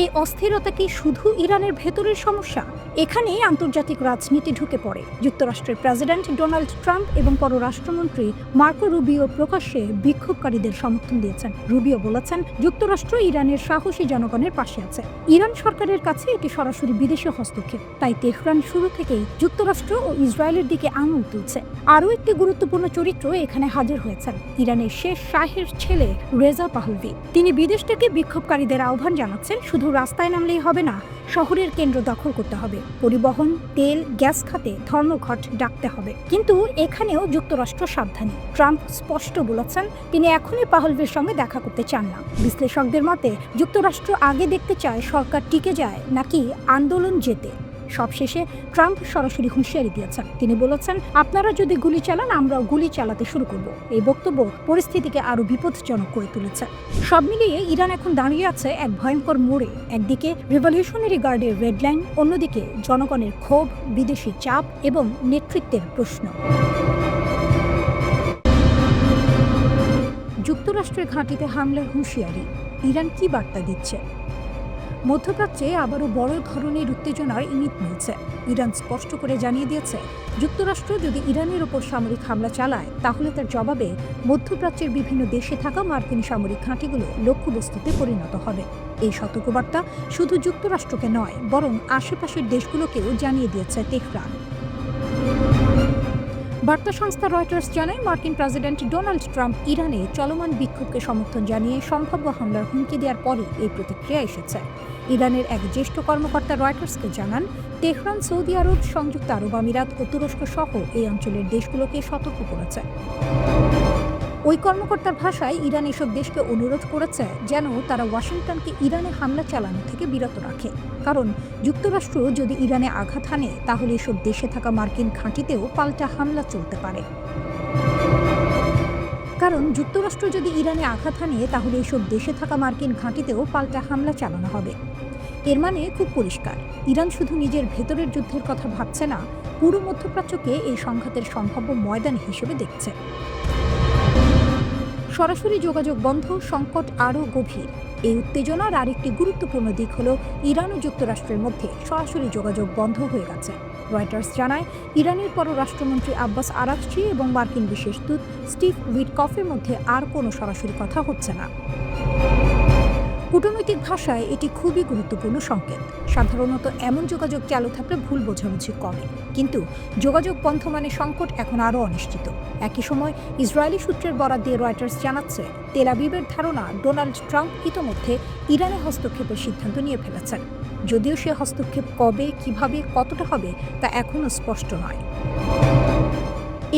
এই অস্থিরতা কি শুধু ইরানের ভেতরের সমস্যা? এখানেই আন্তর্জাতিক রাজনীতি ঢুকে পড়ে। যুক্তরাষ্ট্রের প্রেসিডেন্ট ডোনাল্ড ট্রাম্প এবং পররাষ্ট্রমন্ত্রী মার্কো রুবিও প্রকাশ্যে বিক্ষোভকারীদের সমর্থন দিয়েছেন। রুবিও বলেছেন, যুক্তরাষ্ট্র ইরানের সাহসী জনগণের পাশে আছে। ইরান সরকারের কাছে এটি সরাসরি বিদেশি হস্তক্ষেপ, তাই তেহরান শুরু থেকেই যুক্তরাষ্ট্র ও ইসরায়েলের দিকে আঙুল তুলছে। আরও একটি গুরুত্বপূর্ণ চরিত্র এখানে হাজির হয়েছেন, ইরানের শেষ শাহের ছেলে রেজা পাহলভি। তিনি বিদেশ থেকে বিক্ষোভকারীদের আহ্বান জানাচ্ছেন, শুধু রাস্তায় নামলেই হবে না, শহরের কেন্দ্র দখল করতে হবে। পরিবহন, তেল, গ্যাস খাতে ধর্মঘট ডাকতে হবে। কিন্তু এখানেও যুক্তরাষ্ট্র সাবধানী। ট্রাম্প স্পষ্ট বলেছেন তিনি এখনই পাহলভির সঙ্গে দেখা করতে চান না। বিশ্লেষকদের মতে যুক্তরাষ্ট্র আগে দেখতে চায় সরকার টিকে যায় নাকি আন্দোলন জেতে। সবশেষে ট্রাম্প সরাসরি হুঁশিয়ারি দিয়েছেন। তিনি বলেছেন, আপনারা যদি গুলি চালান, আমরাও গুলি চালাতে শুরু করব। এই বক্তব্য পরিস্থিতিকে আরো বিপজ্জনক করে তুলেছে। সব মিলিয়ে ইরান এখন দাঁড়িয়ে আছে এক ভয়ঙ্কর মোড়ে। একদিকে রিভলিউশনারি গার্ডের রেড লাইন, অন্যদিকে জনগণের ক্ষোভ, বিদেশি চাপ এবং নেতৃত্বের প্রশ্ন। যুক্তরাষ্ট্রের ঘাঁটিতে হামলার হুঁশিয়ারি, ইরান কি বার্তা দিচ্ছে? মধ্যপ্রাচ্যে আবারও বড় ধরনের উত্তেজনার ইঙ্গিত মিলছে। ইরান স্পষ্ট করে জানিয়ে দিয়েছে, যুক্তরাষ্ট্র যদি ইরানের ওপর সামরিক হামলা চালায়, তাহলে তার জবাবে মধ্যপ্রাচ্যের বিভিন্ন দেশে থাকা মার্কিন সামরিক ঘাঁটিগুলো লক্ষ্যবস্তুতে পরিণত হবে। এই সতর্কবার্তা শুধু যুক্তরাষ্ট্রকে নয়, বরং আশেপাশের দেশগুলোকেও জানিয়ে দিয়েছে তেহরান। বার্তা সংস্থা রয়টার্স জানায়, মার্কিন প্রেসিডেন্ট ডোনাল্ড ট্রাম্প ইরানে চলমান বিক্ষোভকে সমর্থন জানিয়ে সম্ভাব্য হামলার হুমকি দেওয়ার পরই এই প্রতিক্রিয়া এসেছে। ইরানের এক জ্যেষ্ঠ কর্মকর্তা রয়টার্সকে জানান, তেহরান সৌদি আরব, সংযুক্ত আরব আমিরাত ও তুরস্ক সহ এই অঞ্চলের দেশগুলোকে সতর্ক করেছে। ওই কর্মকর্তার ভাষায় ইরান এসব দেশকে অনুরোধ করেছে যেন তারা ওয়াশিংটনকে ইরানে হামলা চালানো থেকে বিরত রাখে, কারণ যুক্তরাষ্ট্র যদি ইরানে আঘাত হানে তাহলে এসব দেশে থাকা মার্কিন ঘাঁটিতেও পাল্টা হামলা চলতে পারে। কারণ যুক্তরাষ্ট্র যদি ইরানে আঘাত হানে তাহলে এসব দেশে থাকা মার্কিন ঘাঁটিতেও পাল্টা হামলা চালানো হবে। এর মানে খুব পরিষ্কার, ইরান শুধু নিজের ভেতরের যুদ্ধের কথা ভাবছে না, পুরো মধ্যপ্রাচ্যকে এই সংঘাতের সম্ভাব্য ময়দান হিসেবে দেখছে। সরাসরি যোগাযোগ বন্ধ, সংকট আরও গভীর। এই উত্তেজনার আরেকটি গুরুত্বপূর্ণ দিক হল ইরান ও যুক্তরাষ্ট্রের মধ্যে সরাসরি যোগাযোগ বন্ধ হয়ে গেছে। রয়টার্স জানায়, ইরানের পররাষ্ট্রমন্ত্রী আব্বাস আরাকচি এবং মার্কিন বিশেষ দূত স্টিভ উইটকফের মধ্যে আর কোনো সরাসরি কথা হচ্ছে না। কূটনৈতিক ভাষায় এটি খুবই গুরুত্বপূর্ণ সংকেত। সাধারণত এমন যোগাযোগ চালু থাকলে ভুল বোঝাবুঝি কমে, কিন্তু যোগাযোগ বন্ধ মানে সংকট এখন আরও অনিশ্চিত। একই সময় ইসরায়েলি সূত্রের বরাত দিয়ে রয়টার্স জানাচ্ছে, তেল আবিবের ধারণা ডোনাল্ড ট্রাম্প ইতোমধ্যে ইরানে হস্তক্ষেপের সিদ্ধান্ত নিয়ে ফেলেছেন। যদিও সে হস্তক্ষেপ কবে, কিভাবে, কতটা হবে তা এখনও স্পষ্ট নয়।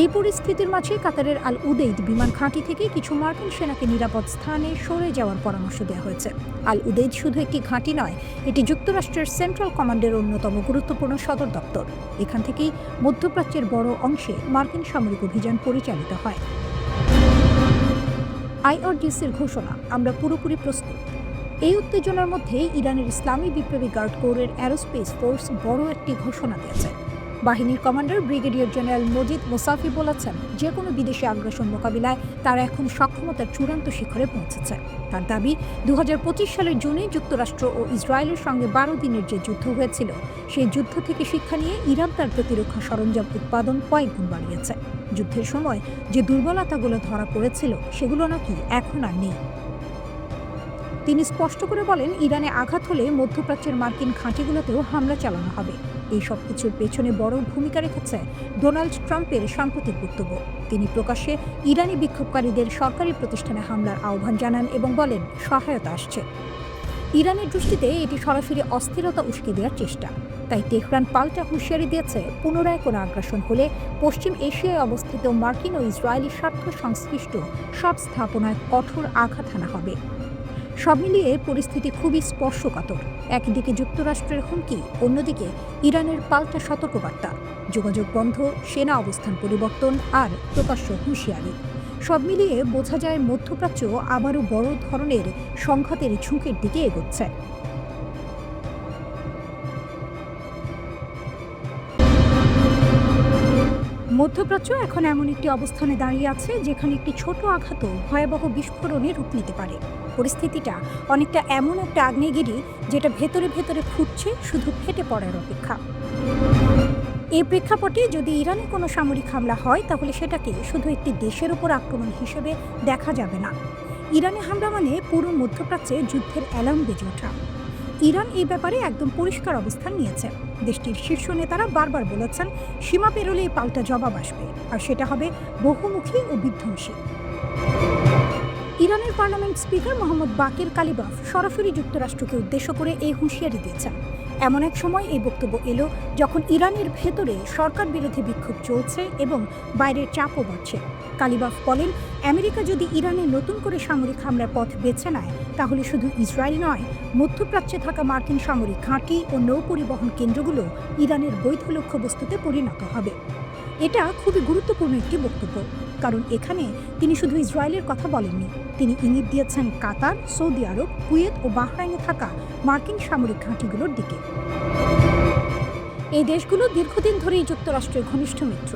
এই পরিস্থিতির মাঝে কাতারের আল উদেইদ বিমান ঘাঁটি থেকে কিছু মার্কিন সেনাকে নিরাপদ স্থানে সরে যাওয়ার পরামর্শ দেওয়া হয়েছে। আল উদেইদ শুধু একটি ঘাঁটি নয়, এটি যুক্তরাষ্ট্রের সেন্ট্রাল কমান্ডের অন্যতম গুরুত্বপূর্ণ সদর দপ্তর। এখান থেকেই মধ্যপ্রাচ্যের বড় অংশে মার্কিন সামরিক অভিযান পরিচালিত হয়। আইআরজিসির ঘোষণা, আমরা পুরোপুরি প্রস্তুত। এই উত্তেজনার মধ্যে ইরানের ইসলামী বিপ্লবী গার্ড কোরের অ্যারোস্পেস ফোর্স বড় একটি ঘোষণা দিয়েছে। বাহিনীর কমান্ডার ব্রিগেডিয়ার জেনারেল মজিদ মোসাফি বলেছেন, যে কোনো বিদেশি আগ্রাসন মোকাবিলায় তারা এখন সক্ষমতার চূড়ান্ত শিখরে পৌঁছেছে। তার দাবি, 2025 সালের জুনে যুক্তরাষ্ট্র ও ইসরায়েলের সঙ্গে 12 দিনের যে যুদ্ধ হয়েছিল, সেই যুদ্ধ থেকে শিক্ষা নিয়ে ইরান তার প্রতিরক্ষা সরঞ্জাম উৎপাদন কয়েক গুণ বাড়িয়েছে। যুদ্ধের সময় যে দুর্বলতাগুলো ধরা পড়েছিল সেগুলো নাকি এখন আর নেই। তিনি স্পষ্ট করে বলেন, ইরানে আঘাত হলে মধ্যপ্রাচ্যের মার্কিন ঘাঁটিগুলোতেও হামলা চালানো হবে। এই সব কিছুর পেছনে বড় ভূমিকা রেখেছে ডোনাল্ড ট্রাম্পের সাম্প্রতিক বক্তব্য। তিনি প্রকাশ্যে ইরানি বিক্ষোভকারীদের সরকারি প্রতিষ্ঠানে হামলার আহ্বান জানান এবং বলেন, সহায়তা আসছে। ইরানের দৃষ্টিতে এটি সরাসরি অস্থিরতা উস্কে দেওয়ার চেষ্টা। তাই তেহরান পাল্টা হুঁশিয়ারি দিয়েছে, পুনরায় কোনো আগ্রাসন হলে পশ্চিম এশিয়ায় অবস্থিত মার্কিন ও ইসরায়েলি স্বার্থ সংশ্লিষ্ট সব স্থাপনায় কঠোর আঘাত হানা হবে। সব মিলিয়ে পরিস্থিতি খুবই স্পর্শকাতর। একদিকে যুক্তরাষ্ট্রের হুমকি, অন্যদিকে ইরানের পাল্টা সতর্কবার্তা, যোগাযোগ বন্ধ, সেনা অবস্থান পরিবর্তন আর প্রকাশ্য হুঁশিয়ারি। সব মিলিয়ে বোঝা যায় মধ্যপ্রাচ্য আবারও বড় ধরনের সংঘাতের ঝুঁকির দিকে এগোচ্ছে। মধ্যপ্রাচ্য এখন এমন একটি অবস্থানে দাঁড়িয়ে আছে যেখানে একটি ছোট আঘাতও ভয়াবহ বিস্ফোরণে রূপ নিতে পারে। পরিস্থিতিটা অনেকটা এমন একটা আগ্নেয়গিরি যেটা ভেতরে ভেতরে ফুটছে, শুধু ফেটে পড়ার অপেক্ষা। এই প্রেক্ষাপটে যদি ইরানে কোনো সামরিক হামলা হয় তাহলে সেটাকে শুধু একটি দেশের উপর আক্রমণ হিসেবে দেখা যাবে না। ইরানে হামলা মানে পুরো মধ্যপ্রাচ্যে যুদ্ধের অ্যালার্ম বেজে ওঠা। ইরান এই ব্যাপারে একদম পরিষ্কার অবস্থান নিয়েছে। দেশটির শীর্ষ নেতারা বারবার বলেছেন, সীমা পেরোলে পাল্টা জবাব আসবে, আর সেটা হবে বহুমুখী ও বিধ্বংসী। ইরানের পার্লামেন্ট স্পিকার মোহাম্মদ বাকির কালিবাফ সরাসরি যুক্তরাষ্ট্রকে উদ্দেশ্য করে এই হুঁশিয়ারি দিয়েছেন। এমন এক সময় এই বক্তব্য এলো যখন ইরানের ভেতরে সরকার বিরোধী বিক্ষোভ চলছে এবং বাইরের চাপও বাড়ছে। কালিবাফ বলেন, আমেরিকা যদি ইরানে নতুন করে সামরিক হামলার পথ বেছে নেয় তাহলে শুধু ইসরায়েল নয়, মধ্যপ্রাচ্যে থাকা মার্কিন সামরিক ঘাঁটি ও নৌ পরিবহন কেন্দ্রগুলো ইরানের বৈধ লক্ষ্যবস্তুতে পরিণত হবে। এটা খুবই গুরুত্বপূর্ণ একটি বক্তব্য, কারণ এখানে তিনি শুধু ইসরায়েলের কথা বলেননি, তিনি ইঙ্গিত দিয়েছেন কাতার, সৌদি আরব, কুয়েত ও বাহরাইনে থাকা মার্কিন সামরিক ঘাঁটিগুলোর দিকে। এই দেশগুলো দীর্ঘদিন ধরেই যুক্তরাষ্ট্রের ঘনিষ্ঠ মিত্র।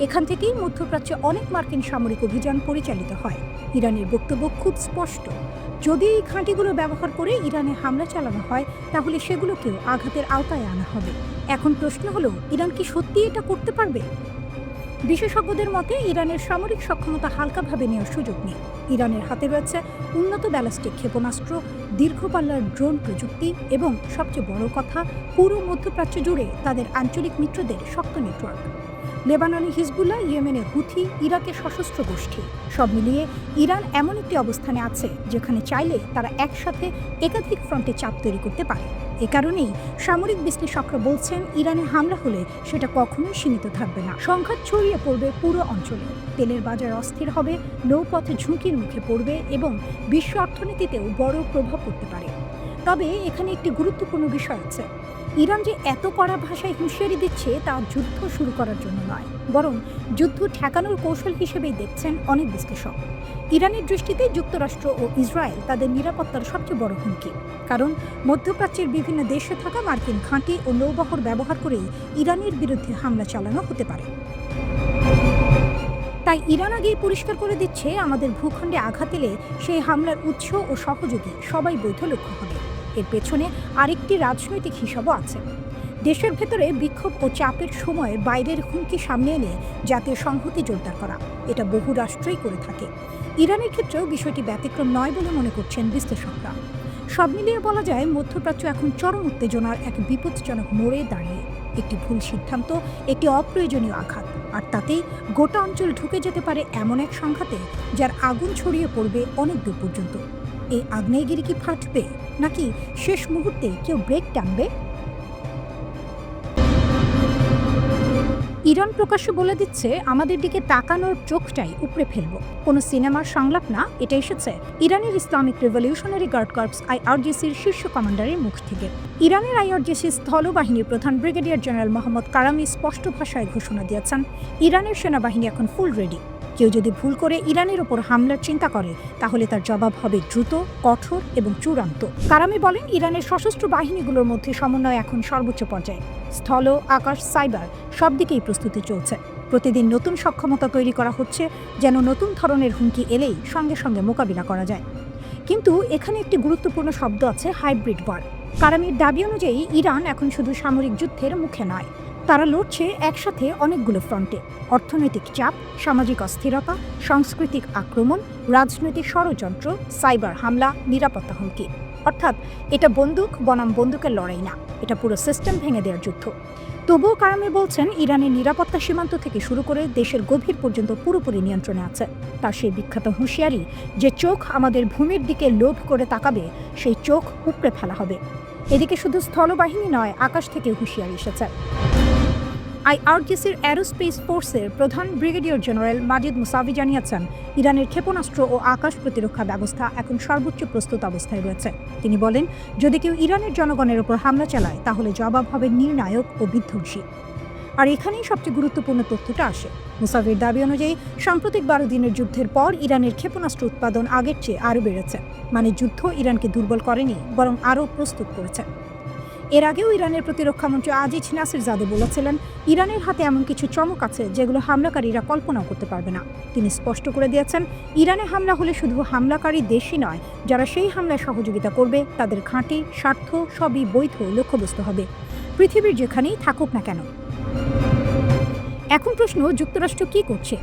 এখান থেকেই মধ্যপ্রাচ্যে অনেক মার্কিন সামরিক অভিযান পরিচালিত হয়। ইরানের বক্তব্য খুব স্পষ্ট, যদি এই ঘাঁটিগুলো ব্যবহার করে ইরানে হামলা চালানো হয় তাহলে সেগুলোকেও আঘাতের আওতায় আনা হবে। এখন প্রশ্ন হলো, ইরান কি সত্যি এটা করতে পারবে? বিশেষজ্ঞদের মতে ইরানের সামরিক সক্ষমতা হালকাভাবে নেওয়ার সুযোগ নেই। ইরানের হাতে রয়েছে উন্নত ব্যালিস্টিক ক্ষেপণাস্ত্র, দীর্ঘপাল্লার ড্রোন প্রযুক্তি এবং সবচেয়ে বড় কথা, পুরো মধ্যপ্রাচ্য জুড়ে তাদের আঞ্চলিক মিত্রদের শক্ত নেটওয়ার্ক। লেবাননে হিজবুল্লাহ, ইয়েমেনে হুথি, ইরাকে সশস্ত্র গোষ্ঠী, সব মিলিয়ে ইরান এমন একটি অবস্থানে আছে যেখানে চাইলে তারা একসাথে একাধিক ফ্রন্টে চাপ তৈরি করতে পারে। এ কারণেই সামরিক বিশ্লেষকরা বলছেন, ইরানে হামলা হলে সেটা কখনোই সীমিত থাকবে না, সংঘাত ছড়িয়ে পড়বে পুরো অঞ্চলে। তেলের বাজার অস্থির হবে, নৌপথে ঝুঁকির মুখে পড়বে এবং বিশ্ব অর্থনীতিতেও বড় প্রভাব পড়তে পারে। তবে এখানে একটি গুরুত্বপূর্ণ বিষয় আছে। ইরান যে এত কড়া ভাষায় হুঁশিয়ারি দিচ্ছে তা যুদ্ধ শুরু করার জন্য নয়, বরং যুদ্ধ ঠেকানোর কৌশল হিসেবেই দেখছেন অনেক বিশ্লেষক। ইরানের দৃষ্টিতে যুক্তরাষ্ট্র ও ইসরায়েল তাদের নিরাপত্তার সবচেয়ে বড় হুমকি, কারণ মধ্যপ্রাচ্যের বিভিন্ন দেশে থাকা মার্কিন ঘাঁটি ও নৌবহর ব্যবহার করেই ইরানের বিরুদ্ধে হামলা চালানো হতে পারে। তাই ইরান আগেই পরিষ্কার করে দিচ্ছে, আমাদের ভূখণ্ডে আঘাত এলে সেই হামলার উৎস ও সহযোগী সবাই বৈধ লক্ষ্য হবে। এর পেছনে আরেকটি রাজনৈতিক হিসাবও আছে। দেশের ভেতরে বিক্ষোভ ও চাপের সময় বাইরের হুমকি সামনে এনে জাতীয় সংহতি জোরদার করা, এটা বহু রাষ্ট্রই করে থাকে। ইরানের ক্ষেত্রেও বিষয়টি ব্যতিক্রম নয় বলে মনে করছেন বিশ্লেষকরা। সব মিলিয়ে বলা যায়, মধ্যপ্রাচ্য এখন চরম উত্তেজনার এক বিপজ্জনক মোড়ে দাঁড়িয়ে। একটি ভুল সিদ্ধান্ত, একটি অপ্রয়োজনীয় আঘাত, আর তাতেই গোটা অঞ্চল ঢুকে যেতে পারে এমন এক সংঘাতে যার আগুন ছড়িয়ে পড়বে অনেক দূর পর্যন্ত। এই আগ্নেয়গিরি কি ফাটবে, নাকি শেষ মুহূর্তে কেউ ব্রেক টানবে? ইরান প্রকাশ্যে বলে দিচ্ছে, আমাদের দিকে তাকানোর চোখটাই উপড়ে ফেলব। কোনো সিনেমার সংলাপ না, এটা এসেছে ইরানের ইসলামিক রেভলিউশনারি গার্ড কর্পস IRGCর শীর্ষ কমান্ডারের মুখ থেকে। ইরানের IRGC স্থলবাহিনীর প্রধান ব্রিগেডিয়ার জেনারেল মোহাম্মদ কারামি স্পষ্ট ভাষায় ঘোষণা দিয়েছেন, ইরানের সেনাবাহিনী এখন ফুল রেডি। কেউ যদি ভুল করে ইরানের ওপর হামলার চিন্তা করে, তাহলে তার জবাব হবে দ্রুত, কঠোর এবং চূড়ান্ত। কারামি বলেন, ইরানের সশস্ত্র বাহিনীগুলোর মধ্যে সমন্বয় এখন সর্বোচ্চ পর্যায়ে। স্থল, আকাশ, সাইবার সব দিকেই প্রস্তুতি চলছে। প্রতিদিন নতুন সক্ষমতা তৈরি করা হচ্ছে, যেন নতুন ধরনের হুমকি এলেই সঙ্গে সঙ্গে মোকাবিলা করা যায়। কিন্তু এখানে একটি গুরুত্বপূর্ণ শব্দ আছে, হাইব্রিড ওয়ার। কারামির দাবি অনুযায়ী ইরান এখন শুধু সামরিক যুদ্ধের মুখে নয়, তারা লড়ছে একসাথে অনেকগুলো ফ্রন্টে। অর্থনৈতিক চাপ, সামাজিক অস্থিরতা, সাংস্কৃতিক আক্রমণ, রাজনৈতিক ষড়যন্ত্র, সাইবার হামলা, নিরাপত্তা হুমকি। অর্থাৎ এটা বন্দুক বনাম বন্দুকের লড়াই না, এটা পুরো সিস্টেম ভেঙে দেওয়ার যুদ্ধ। তবুও কারামি বলছেন, ইরানের নিরাপত্তা সীমান্ত থেকে শুরু করে দেশের গভীর পর্যন্ত পুরোপুরি নিয়ন্ত্রণে আছে। তার সেই বিখ্যাত হুঁশিয়ারি, যে চোখ আমাদের ভূমির দিকে লোভ করে তাকাবে, সেই চোখ উপড়ে ফেলা হবে। এদিকে শুধু স্থলবাহিনী নয়, আকাশ থেকে হুঁশিয়ারি এসেছে। IRGCর অ্যারোস্পেস ফোর্সের প্রধান ব্রিগেডিয়ার জেনারেল মাজিদ মুসাভি জানিয়েছেন, ইরানের ক্ষেপণাস্ত্র ও আকাশ প্রতিরক্ষা ব্যবস্থা এখন সর্বোচ্চ প্রস্তুত অবস্থায় রয়েছে। তিনি বলেন, যদি কেউ ইরানের জনগণের উপর হামলা চালায়, তাহলে জবাব হবে নির্ণায়ক ও বিধ্বংসী। আর এখানেই সবচেয়ে গুরুত্বপূর্ণ তথ্যটা আসে। মুসাভির দাবি অনুযায়ী সাম্প্রতিক 12 দিনের যুদ্ধের পর ইরানের ক্ষেপণাস্ত্র উৎপাদন আগের চেয়ে আরও বেড়েছে। মানে যুদ্ধ ইরানকে দুর্বল করেনি, বরং আরও প্রস্তুত করেছে। এর আগেও ইরানের প্রতিরক্ষামন্ত্রী আজিজ নাসিরজাদে বলেছিলেন, ইরানের হাতে এমন কিছু চমক আছে যেগুলো হামলাকারীরা কল্পনাও করতে পারবে না। তিনি স্পষ্ট করে দিয়েছেন, ইরানে হামলা হলে শুধু হামলাকারী দেশই নয়, যারা সেই হামলায় সহযোগিতা করবে তাদের ঘাঁটি, স্বার্থ সবই বৈধ লক্ষ্যবস্তু হবে, পৃথিবীর যেখানেই থাকুক না কেন। এখন প্রশ্ন, যুক্তরাষ্ট্র কি করছে?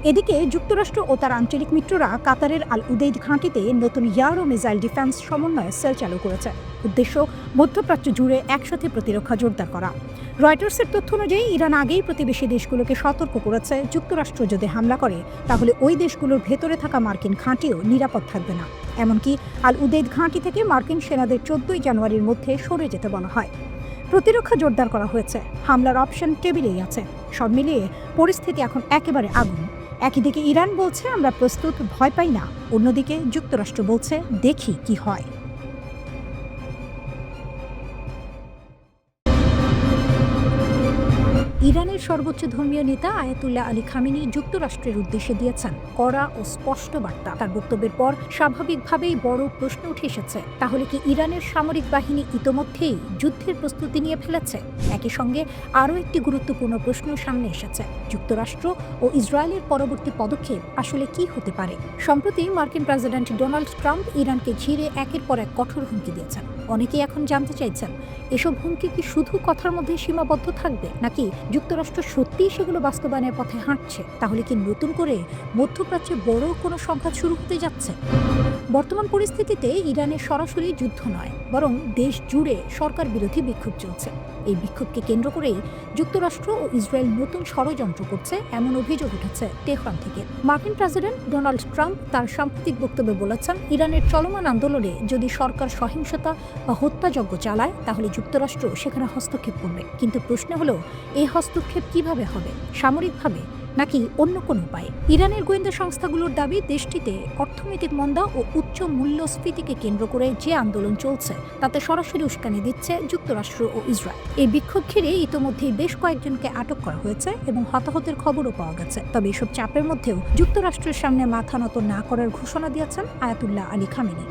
এদিকে যুক্তরাষ্ট্র ও তার আঞ্চলিক মিত্ররা কাতারের আল উদেইদ ঘাঁটিতে নতুন এয়ার ও মিসাইল ডিফেন্স সমন্বয় সেল চালু করেছে। উদ্দেশ্য, মধ্যপ্রাচ্য জুড়ে একসাথে প্রতিরক্ষা জোরদার করা। রয়টার্সের তথ্য অনুযায়ী ইরান আগেই প্রতিবেশী দেশগুলোকে সতর্ক করেছে, যুক্তরাষ্ট্র যদি হামলা করে, তাহলে ওই দেশগুলোর ভেতরে থাকা মার্কিন ঘাঁটিও নিরাপদ থাকবে না। এমনকি আল উদেইদ ঘাঁটি থেকে মার্কিন সেনাদের 14 জানুয়ারির মধ্যে সরে যেতে বলা হয়। প্রতিরক্ষা জোরদার করা হয়েছে, হামলার অপশন টেবিলেই আছে। সব মিলিয়ে পরিস্থিতি এখন একেবারে আগুন। একদিকে ইরান বলছে, আমরা প্রস্তুত, ভয় পাই না। অন্যদিকে যুক্তরাষ্ট্র বলছে, দেখি কি হয়। ইরানের সর্বোচ্চ ধর্মীয় নেতা আয়াতুল্লাহ আলী খামেনি যুক্তরাষ্ট্রের উদ্দেশ্যে দিয়েছেন কড়া ও স্পষ্ট বার্তা। তার বক্তব্যের পর স্বাভাবিকভাবেই বড় প্রশ্ন উঠে এসেছে, তাহলে কি ইরানের সামরিক বাহিনী ইতোমধ্যেই যুদ্ধের প্রস্তুতি নিয়ে ফেলেছে? একই সঙ্গে আরও একটি গুরুত্বপূর্ণ প্রশ্ন সামনে এসেছে, যুক্তরাষ্ট্র ও ইসরায়েলের পরবর্তী পদক্ষেপ আসলে কি হতে পারে? সম্প্রতি মার্কিন প্রেসিডেন্ট ডোনাল্ড ট্রাম্প ইরানকে ঘিরে একের পর এক কঠোর হুমকি দিয়েছেন। অনেকেই এখন জানতে চাইছেন, এসব হুমকি কি শুধু কথার মধ্যে সীমাবদ্ধ থাকবে, নাকি যুক্তরাষ্ট্র যুক্তরাষ্ট্র সত্যিই সেগুলো বাস্তবায়নের পথে হাঁটছে, তাহলে কি নতুন করে মধ্যপ্রাচ্যে বড় কোনো সংঘাত শুরু হতে যাচ্ছে? বর্তমান পরিস্থিতিতে ইরানের সরাসরি যুদ্ধ নয়, বরং দেশ জুড়ে সরকার বিরোধী বিক্ষোভ চলছে। এই বিক্ষোভকে কেন্দ্র করেই যুক্তরাষ্ট্র ও ইসরায়েল নতুন ষড়যন্ত্র করছে এমন অভিযোগ উঠেছে তেহরান থেকে। মার্কিন প্রেসিডেন্ট ডোনাল্ড ট্রাম্প তার সাম্প্রতিক বক্তব্যে বলেছেন, ইরানের চলমান আন্দোলনে যদি সরকার সহিংসতা বা হত্যাযজ্ঞ চালায় তাহলে যুক্তরাষ্ট্র সেখানে হস্তক্ষেপ করবে। কিন্তু প্রশ্ন হলো, এই হস্তক্ষেপ কিভাবে হবে? সামরিকভাবে নাকি অন্য কোনো উপায়ে? ইরানের গোয়েন্দা সংস্থাগুলোর দাবি, দেশটিতে অর্থনৈতিক মন্দা ও উচ্চ মূল্যস্ফীতিকে কেন্দ্র করে যে আন্দোলন চলছে তাতে সরাসরি উস্কানি দিচ্ছে যুক্তরাষ্ট্র ও ইসরায়েল। এই বিক্ষোভ ঘিরে ইতোমধ্যেই বেশ কয়েকজনকে আটক করা হয়েছে এবং হতাহতের খবরও পাওয়া গেছে। তবে এসব চাপের মধ্যেও যুক্তরাষ্ট্রের সামনে মাথা নত না করার ঘোষণা দিয়েছেন আয়াতুল্লাহ আলী খামেনি।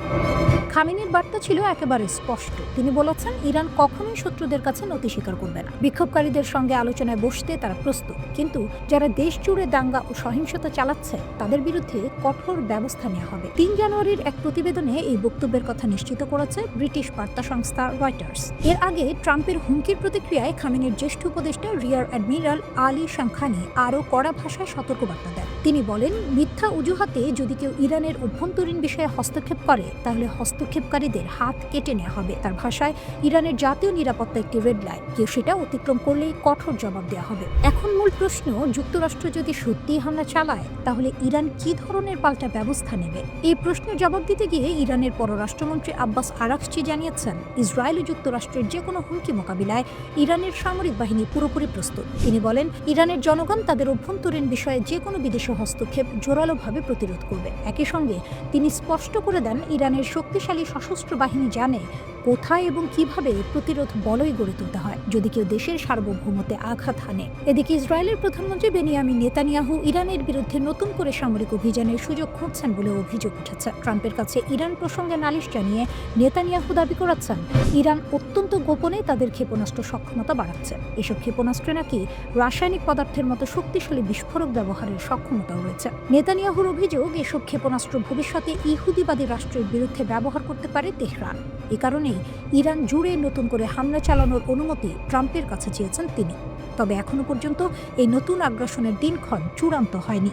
খামেনির বার্তা ছিল একেবারে স্পষ্ট। তিনি বলেছেন, ইরান কখনোই শত্রুদের কাছে নতি স্বীকার করবে না। বিক্ষোভকারীদের সঙ্গে আলোচনায় বসতে তারা প্রস্তুত, কিন্তু যারা দেশ জুড়ে দাঙ্গা ও সহিংসতা চালাচ্ছে তাদের বিরুদ্ধে কঠোর ব্যবস্থা নেওয়া হবে। ৩ জানুয়ারির এক প্রতিবেদনে এই বক্তব্যের কথা নিশ্চিত করেছে ব্রিটিশ বার্তা সংস্থা রয়টার্স। এর আগে ট্রাম্পের হুমকির প্রতিক্রিয়ায় খামেনির জ্যেষ্ঠ উপদেষ্টা রিয়ার অ্যাডমিরাল আলী শামখানি আরও কড়া ভাষায় সতর্কবার্তা দেন। তিনি বলেন, মিথ্যা অজুহাতে যদি কেউ ইরানের অভ্যন্তরীণ বিষয়ে হস্তক্ষেপ করে তাহলে হস্তক্ষেপকারীদের হাত কেটে নেওয়া হবে। তার ভাষায়, ইরানের জাতীয় নিরাপত্তা একটি রেড লাইন, কেউ সেটা অতিক্রম করলেই কঠোর জবাব দেওয়া হবে। এখন মূল প্রশ্ন, যুক্তরাষ্ট্র যদি সত্যিই হামলা চালায় তাহলে ইরান কি ধরনের পাল্টা ব্যবস্থা নেবে? এই প্রশ্নের জবাব দিতে গিয়ে ইরানের পররাষ্ট্রমন্ত্রী আব্বাস আরাকচি জানিয়েছেন, ইসরায়েল ও যুক্তরাষ্ট্রের যে কোনো হুমকি মোকাবিলায় ইরানের সামরিক বাহিনী পুরোপুরি প্রস্তুত। তিনি বলেন, ইরানের জনগণ তাদের অভ্যন্তরীণ বিষয়ে যে কোনো বিদেশি হস্তক্ষেপ জোরালোভাবে প্রতিরোধ করবে। একই সঙ্গে তিনি স্পষ্ট করে দেন, ইরানের শক্তিশালী সশস্ত্র বাহিনী জানে কোথায় এবং কিভাবে প্রতিরোধ বলয় গড়ে তুলতে হয় যদি কেউ দেশের সার্বভৌমত্বে আঘাত হানে। এদিকে ইসরায়েলের প্রধানমন্ত্রী বেনিয়ামিন নেতানিয়াহু ইরানের বিরুদ্ধে নতুন করে সামরিক অভিযানের সুযোগ খুঁজছেন বলে অভিযোগ উঠেছে। ট্রাম্পের কাছে ইরান প্রসঙ্গে নালিশ জানিয়ে নেতানিয়াহু দাবি করেছেন, ইরান অত্যন্ত গোপনে তাদের ক্ষেপণাস্ত্র সক্ষমতা বাড়াচ্ছে। এসব ক্ষেপণাস্ত্রে নাকি রাসায়নিক পদার্থের মতো শক্তিশালী বিস্ফোরক ব্যবহারের সক্ষমতাও রয়েছে। নেতানিয়াহুর অভিযোগ, এসব ক্ষেপণাস্ত্র ভবিষ্যতে ইহুদিবাদী রাষ্ট্রের বিরুদ্ধে ব্যবহার করতে পারে তেহরান। এ কারণে ইরান জুড়ে নতুন করে হামলা চালানোর অনুমতি ট্রাম্পের কাছে চেয়েছেন তিনি। তবে এখনো পর্যন্ত এই নতুন আগ্রাসনের দিনক্ষণ চূড়ান্ত হয়নি।